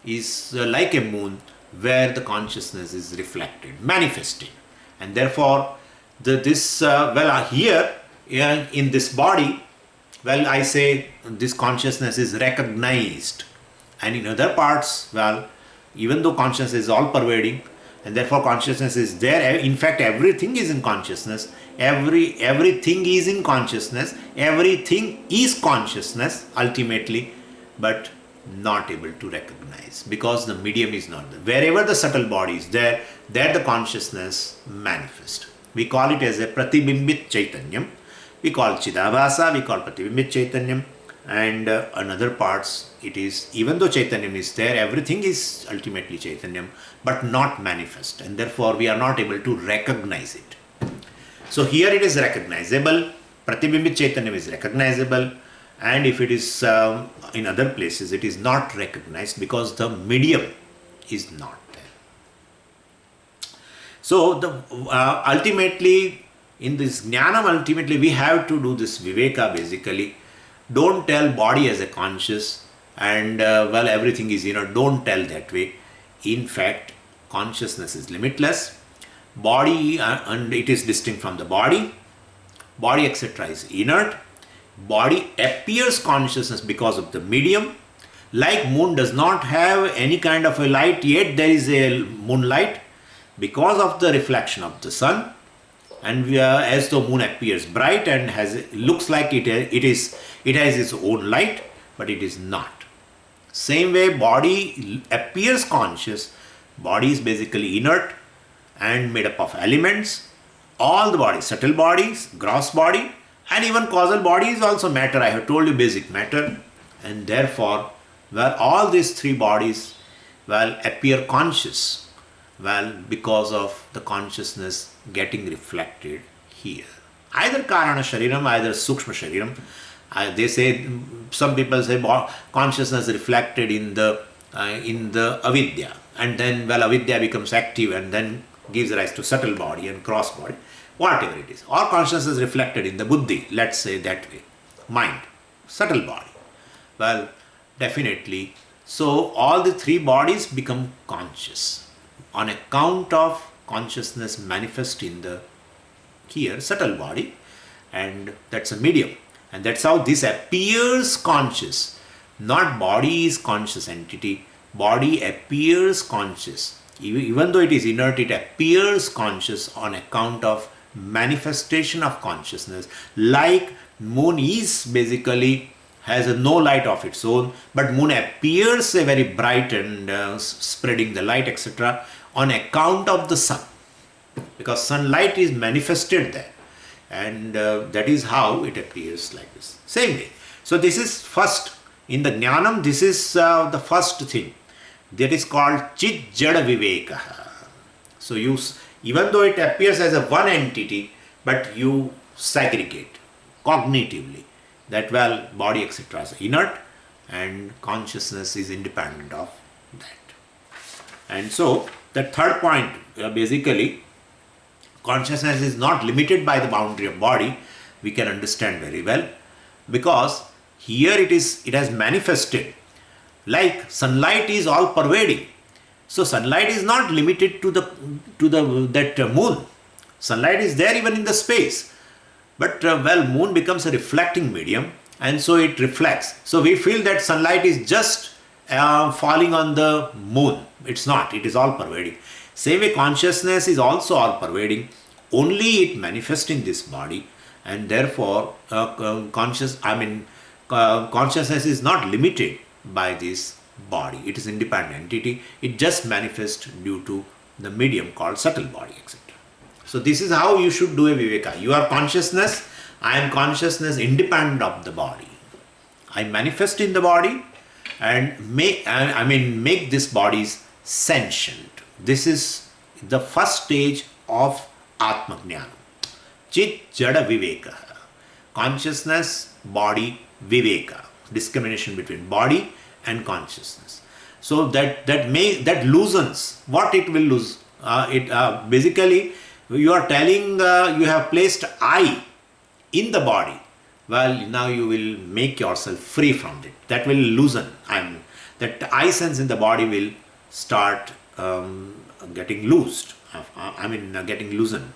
is like a moon where the consciousness is reflected, manifested. And therefore, here in this body, well, I say this consciousness is recognized. And in other parts, well, even though consciousness is all pervading, and therefore consciousness is there. In fact, everything is in consciousness. Everything is in consciousness. Everything is consciousness ultimately, but not able to recognize because the medium is not there. Wherever the subtle body is there the consciousness manifests. We call it as a Pratibimbit Chaitanyam. We call Chidabhasa, we call Pratibimbit Chaitanyam, and in other parts it is, even though Chaitanyam is there, everything is ultimately Chaitanyam, but not manifest, and therefore we are not able to recognize it. So here it is recognizable, Pratibimbit Chaitanyam is recognizable, and if it is in other places, it is not recognized because the medium is not there. So ultimately, in this Jnanam, ultimately we have to do this Viveka basically. Don't tell body as a conscious and everything is don't tell that way. In fact, consciousness is limitless. Body and it is distinct from the body. Body etc. is inert. Body appears consciousness because of the medium. Like moon does not have any kind of a light, yet there is a moonlight because of the reflection of the sun. And as though moon appears bright and looks like it has its own light, but it is not. Same way, body appears conscious. Body is basically inert and made up of elements. All the bodies, subtle bodies, gross body, and even causal body is also matter. I have told you basic matter, and therefore, all these three bodies appear conscious. Because of the consciousness getting reflected here. Either Karana Shariram, either Sukshma Shariram. They say, some people say consciousness reflected in the avidya, and then avidya becomes active and then gives rise to subtle body and cross body, whatever it is. Or consciousness reflected in the buddhi, let's say that way, mind, subtle body. Definitely. So all the three bodies become conscious on account of consciousness manifest in the subtle body, and that's a medium, and that's how this appears conscious. Not body is conscious entity, body appears conscious. Even though it is inert, it appears conscious on account of manifestation of consciousness. Like moon is basically has no light of its own, but moon appears very bright and spreading the light etc. on account of the sun, because sunlight is manifested there, and that is how it appears like this. Same way. So this is first in the Jnanam. This is the first thing that is called Chit Jada Viveka. So even though it appears as a one entity, but you segregate cognitively that body etc. is inert, and consciousness is independent of that. And so the third point, basically, consciousness is not limited by the boundary of body. We can understand very well, because here it has manifested like sunlight is all pervading. So sunlight is not limited to that moon. Sunlight is there even in the space, but moon becomes a reflecting medium, and so it reflects. So we feel that sunlight is just falling on the moon. It's not. It is all pervading. Same way, consciousness is also all pervading. Only it manifests in this body, and therefore consciousness is not limited by this body. It is independent entity. It just manifests due to the medium called subtle body, etc. So this is how you should do a viveka. You are consciousness. I am consciousness independent of the body. I manifest in the body and make this bodies sentient. This is the first stage of Atma Jnana. Chit Jada Viveka. Consciousness, body, Viveka. Discrimination between body and consciousness. So that loosens. What it will lose? Basically, you are telling you have placed I in the body. Well, now you will make yourself free from it. That will loosen. That I sense in the body will start getting loosed. Getting loosened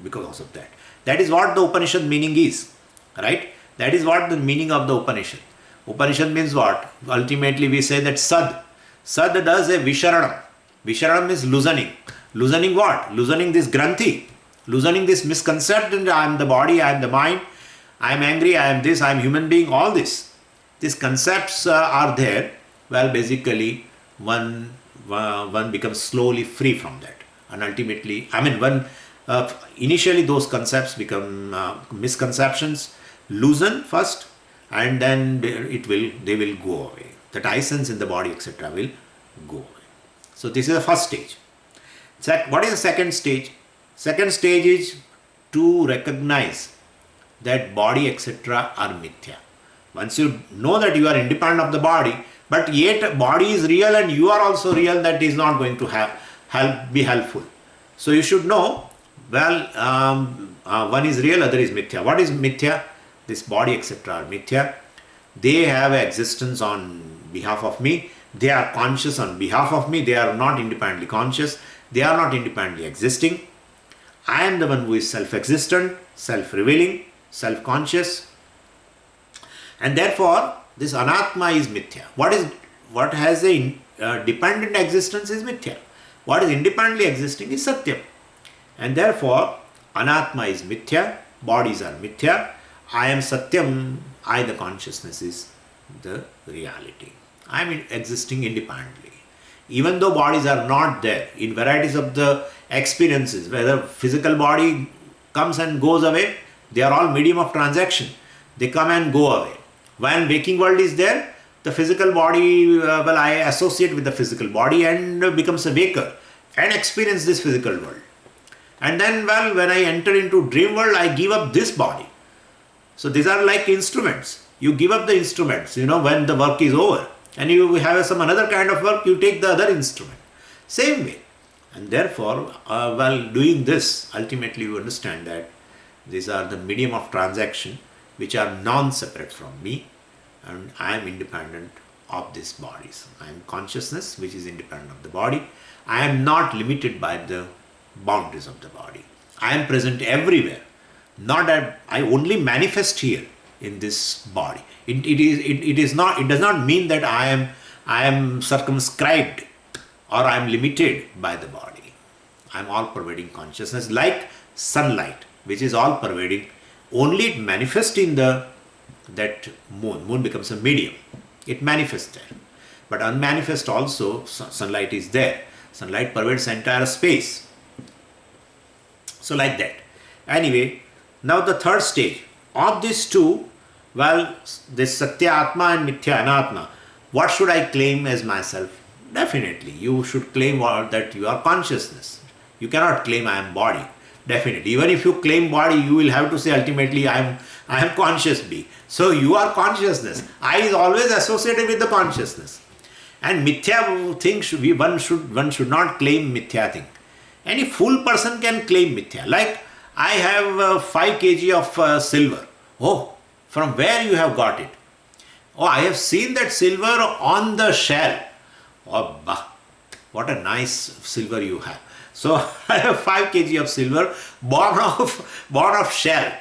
because of that. That is what the Upanishad meaning is. Right? That is what the meaning of the Upanishad. Upanishad means what? Ultimately we say that Sad. Sad does a Visharanam. Visharanam is loosening. Loosening what? Loosening this Granthi. Loosening this misconception that I am the body, I am the mind, I am angry, I am this, I am human being, all this. These concepts are there. Well, basically one becomes slowly free from that. And ultimately, initially those concepts become misconceptions, loosen first, and then they will go away. That I sense in the body, etc. will go away. So this is the first stage. What is the second stage? Second stage is to recognize that body, etc. are mithya. Once you know that you are independent of the body, but yet body is real and you are also real, that is not going to be helpful. So you should know, one is real, other is mithya. What is mithya? This body, etc. are mithya. They have existence on behalf of me. They are conscious on behalf of me. They are not independently conscious. They are not independently existing. I am the one who is self-existent, self-revealing, self-conscious. And therefore, this anatma is mithya. What has a dependent existence is mithya. What is independently existing is satyam. And therefore, anatma is mithya, bodies are mithya. I am satyam, I the consciousness is the reality. I am existing independently. Even though bodies are not there, in varieties of the experiences, whether physical body comes and goes away, they are all medium of transaction. They come and go away. When waking world is there, the physical body, I associate with the physical body and becomes a waker and experience this physical world. And then, when I enter into dream world, I give up this body. So these are like instruments. You give up the instruments, when the work is over. And you have some another kind of work, you take the other instrument. Same way. And therefore, while doing this, ultimately you understand that these are the medium of transaction which are non-separate from me, and I am independent of these bodies. I am consciousness which is independent of the body. I am not limited by the boundaries of the body. I am present everywhere. Not that I only manifest here in this body. It does not mean that I am circumscribed or I am limited by the body. I am all pervading consciousness like sunlight, which is all pervading. Only it manifests in that moon. Moon becomes a medium. It manifests there. But unmanifest also, sunlight is there. Sunlight pervades entire space. So like that. Anyway, now the third stage of these two, this Satya Atma and Mithya Anatma, what should I claim as myself? Definitely, you should claim that you are consciousness. You cannot claim I am body. Definitely. Even if you claim body, you will have to say ultimately I am conscious being. So you are consciousness. I is always associated with the consciousness. And mithya thing one should not claim mithya thing. Any fool person can claim mithya. Like I have 5 kg of silver. Oh, from where you have got it? Oh, I have seen that silver on the shell. Oh, bah, what a nice silver you have. So I have 5 kg of silver born of shell.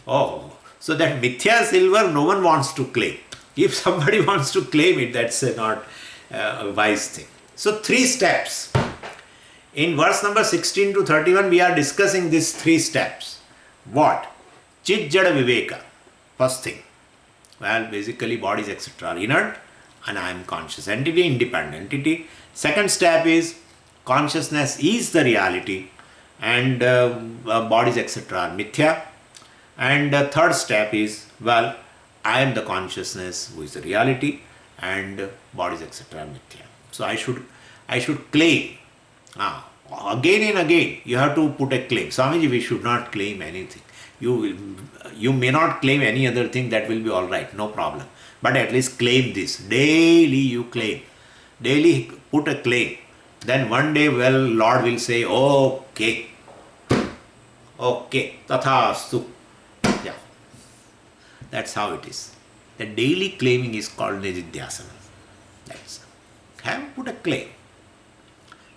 Oh, so that mithya silver no one wants to claim. If somebody wants to claim it, that's not a wise thing. So 3 steps. In verse number 16 to 31, we are discussing these 3 steps. What? Chit Jada Viveka. First thing. Well, basically bodies etc. are inert and I am conscious entity, independent entity. Second step is consciousness is the reality and bodies etc. are mithya. And third step is, well, I am the consciousness who is the reality and bodies etc. are mithya. So I should claim. Again and again you have to put a claim. Swamiji, we should not claim anything. You may not claim any other thing, that will be all right, no problem. But at least claim this. Daily you claim. Daily put a claim. Then one day, well, Lord will say, okay, tathastu. Yeah. That's how it is. The daily claiming is called Nididhyasana. That's have put a claim.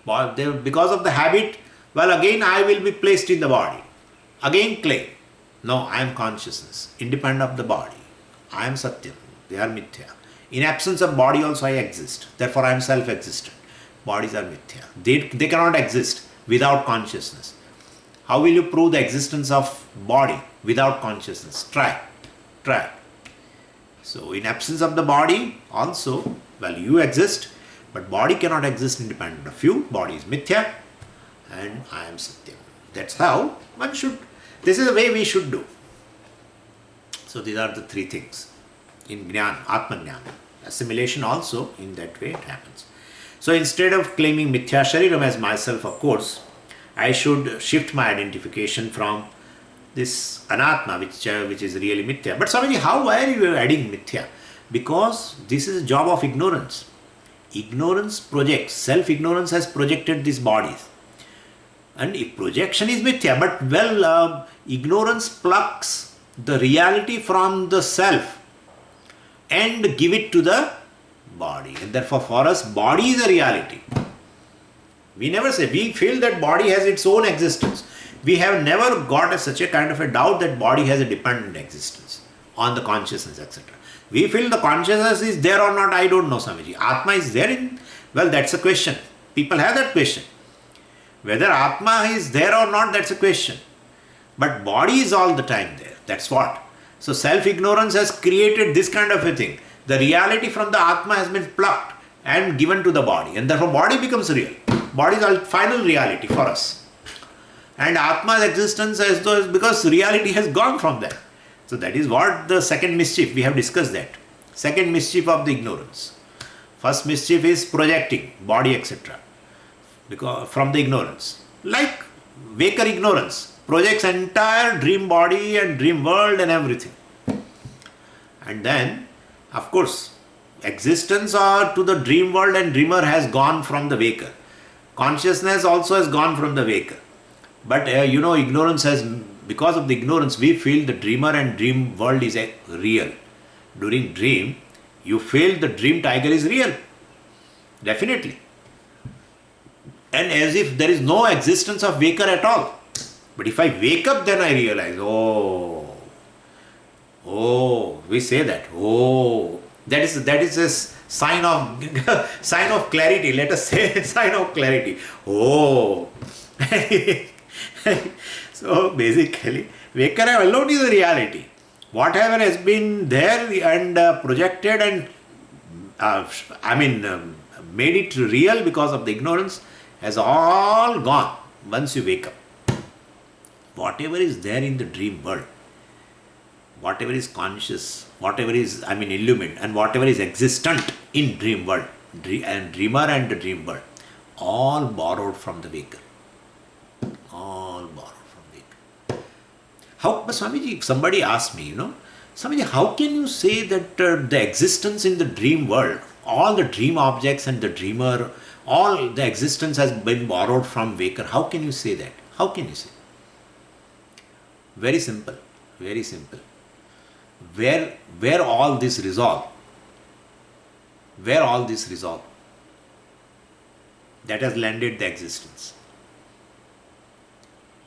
Because of the habit, well, again I will be placed in the body. Again claim. No, I am consciousness, independent of the body. I am Satyam. They are Mithya. In absence of body also I exist. Therefore I am self-existent. Bodies are Mithya. They cannot exist without consciousness. How will you prove the existence of body without consciousness? Try. So in absence of the body also, well, you exist, but body cannot exist independent of you. Body is Mithya and I am Satyam. That's how one should. This is the way we should do. So these are the 3 things. In Jnana, Atma-jnana. Assimilation also, in that way it happens. So instead of claiming Mithya Shariram as myself, of course, I should shift my identification from this Anatma, which is really Mithya. But Swamiji, why are you adding Mithya? Because this is a job of ignorance. Ignorance projects, self-ignorance has projected these bodies. And if projection is Mithya, but well, ignorance plucks the reality from the self and give it to the body. And therefore for us, body is a reality. We never say, we feel that body has its own existence. We have never got such a kind of a doubt that body has a dependent existence on the consciousness, etc. We feel the consciousness is there or not, I don't know, Swamiji. Atma is there in, well, that's a question. People have that question. Whether Atma is there or not, that's a question. But body is all the time there. That's what. So self-ignorance has created this kind of a thing. The reality from the Atma has been plucked and given to the body. And therefore body becomes real. Body is our final reality for us. And Atma's existence as though is because reality has gone from there. So that is what the second mischief, we have discussed that. Second mischief of the ignorance. First mischief is projecting body etc. because from the ignorance. Like waker ignorance projects entire dream body and dream world and everything. And then, of course, existence or to the dream world and dreamer has gone from the waker. Consciousness also has gone from the waker. But ignorance has, because of the ignorance, we feel the dreamer and dream world is real. During dream, you feel the dream tiger is real. Definitely. And as if there is no existence of waker at all. But if I wake up, then I realize, we say that, that is a sign of clarity. Let us say sign of clarity. So basically, waker alone is a reality. Whatever has been there and projected and made it real because of the ignorance has all gone once you wake up. Whatever is there in the dream world, whatever is conscious, whatever is illumined, and whatever is existent in dream world, and dreamer and the dream world, all borrowed from the waker. All borrowed from the waker. but Swamiji, somebody asked me, Swamiji, how can you say that the existence in the dream world, all the dream objects and the dreamer, all the existence has been borrowed from waker? How can you say that? How can you say? Very simple, very simple. Where all this resolve? Where all this resolve? That has landed the existence.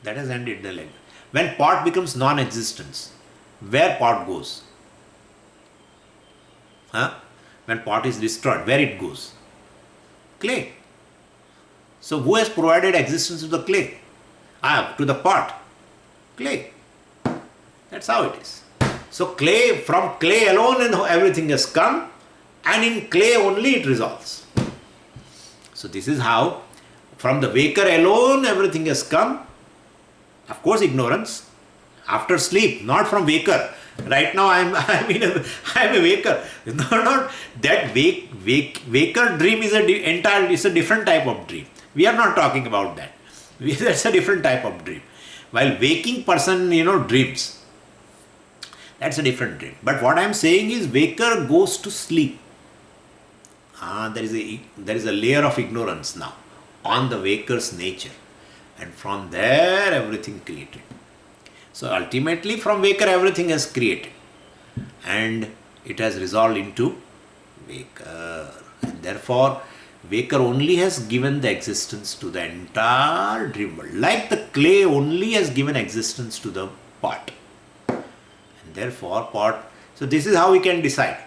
That has ended the language. When pot becomes non-existence, where pot goes? When pot is destroyed, where it goes? Clay. So who has provided existence to the clay? To the pot. Clay. That's how it is. So clay, from clay alone and everything has come, and in clay only it resolves. So this is how from the waker alone everything has come. Of course, ignorance after sleep, not from waker. Right now I'm a waker. No, not that waker dream is a different type of dream. We are not talking about that. That's a different type of dream. While waking person, dreams. That's a different dream. But what I'm saying is waker goes to sleep. There is a layer of ignorance now on the waker's nature. And from there everything created. So ultimately from waker everything has created. And it has resolved into waker. And therefore waker only has given the existence to the entire dream world. Like the clay only has given existence to the pot. And therefore pot. So this is how we can decide.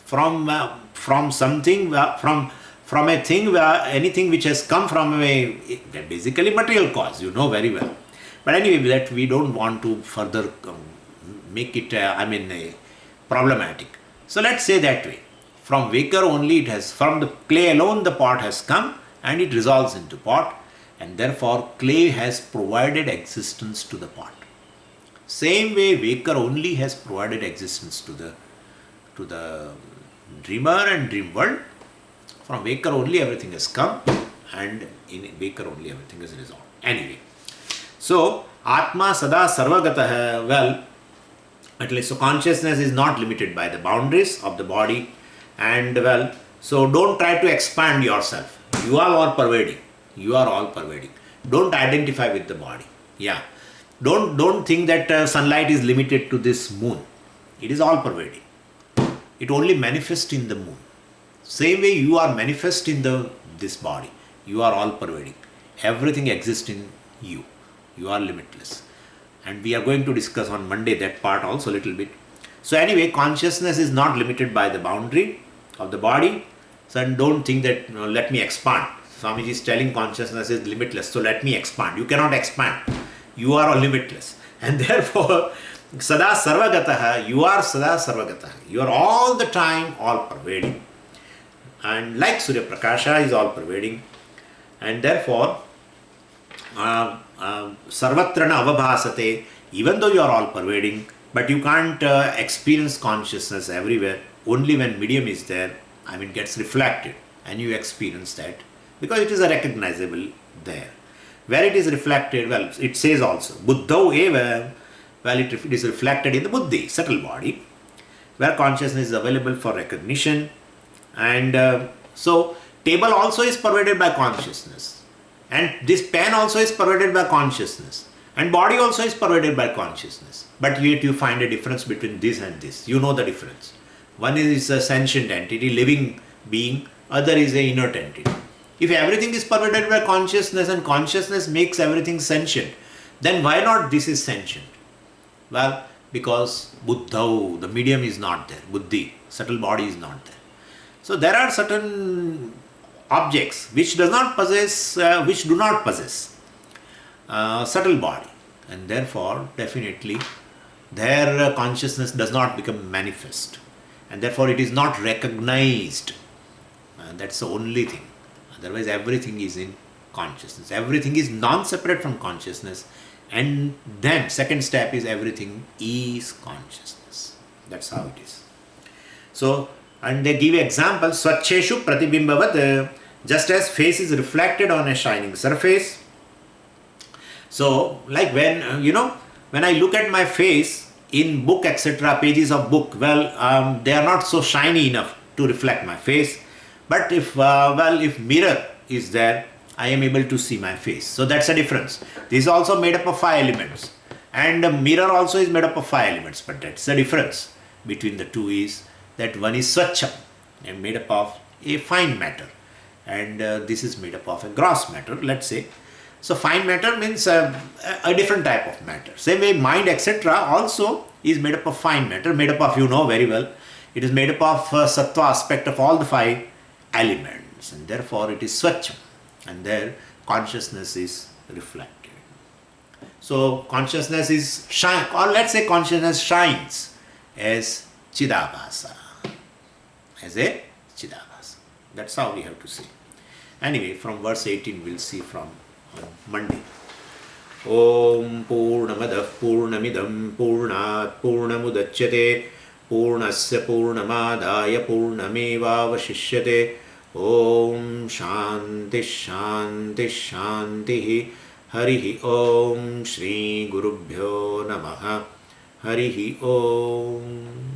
From something, from a thing, anything which has come from basically material cause, very well. But anyway, that we don't want to further make it, problematic. So let's say that way. From waker only from the clay alone the pot has come and it resolves into pot, and therefore clay has provided existence to the pot. Same way waker only has provided existence to the dreamer and dream world. From waker only everything has come, and in waker only everything is resolved. Anyway, so Atma Sada Sarvagatah, well, at least so consciousness is not limited by the boundaries of the body, and well, so don't try to expand yourself. You are all pervading. You are all pervading. Don't identify with the body. Yeah. Don't think that sunlight is limited to this moon. It is all pervading. It only manifests in the moon. Same way you are manifest in this body. You are all pervading. Everything exists in you. You are limitless. And we are going to discuss on Monday that part also a little bit. So anyway, consciousness is not limited by the boundary of the body. So don't think that let me expand. Swamiji is telling consciousness is limitless. So let me expand. You cannot expand. You are all limitless. And therefore, Sada Sarvagataha, you are Sada Sarvagataha. You are all the time all pervading. And like Surya Prakasha is all pervading. And therefore, Sarvatrana Avabhasate, even though you are all pervading, but you can't experience consciousness everywhere. Only when medium is there, gets reflected, and you experience that, because it is a recognizable there. Where it is reflected, well, it says also, Buddhau eva, well, it is reflected in the Buddhi, subtle body, where consciousness is available for recognition. And so, table also is pervaded by consciousness. And this pen also is pervaded by consciousness. And body also is pervaded by consciousness. But yet you find a difference between this and this. You know the difference. One is a sentient entity, living being. Other is an inert entity. If everything is pervaded by consciousness and consciousness makes everything sentient, then why not this is sentient? Well, because Buddhau, the medium is not there. Buddhi, subtle body is not there. So there are certain objects which do not possess subtle body, and therefore definitely their consciousness does not become manifest, and therefore it is not recognized. That's the only thing. Otherwise everything is in consciousness. Everything is non-separate from consciousness, and then second step is everything is consciousness. That's how it is. So, and they give example, Swacheshu Pratibimbavat, just as face is reflected on a shining surface. So, like when, when I look at my face in book, etc., pages of book, they are not so shiny enough to reflect my face. But if mirror is there, I am able to see my face. So that's a difference. This is also made up of 5 elements. And a mirror also is made up of 5 elements. But that's the difference between the two, is that one is Swacham, and made up of a fine matter. And this is made up of a gross matter, let's say. So fine matter means a different type of matter. Same way mind, etc. also is made up of fine matter, made up of, you know very well, it is made up of sattva aspect of all the 5 elements. And therefore it is Swacham. And there consciousness is reflected. So consciousness is shine, or let's say consciousness shines as Chidabhasa. As a Chidabhasa. That's how we have to see. Anyway, from verse 18 we'll see from on Monday. Om Purnamadah Purnamidam Purnat Purnamudachyate Purnasya Purnamadaya Purnamevavashishyate. Om Shanti Shanti Shanti. Harihi Om Shri Gurubhyo Namaha. Harihi Om.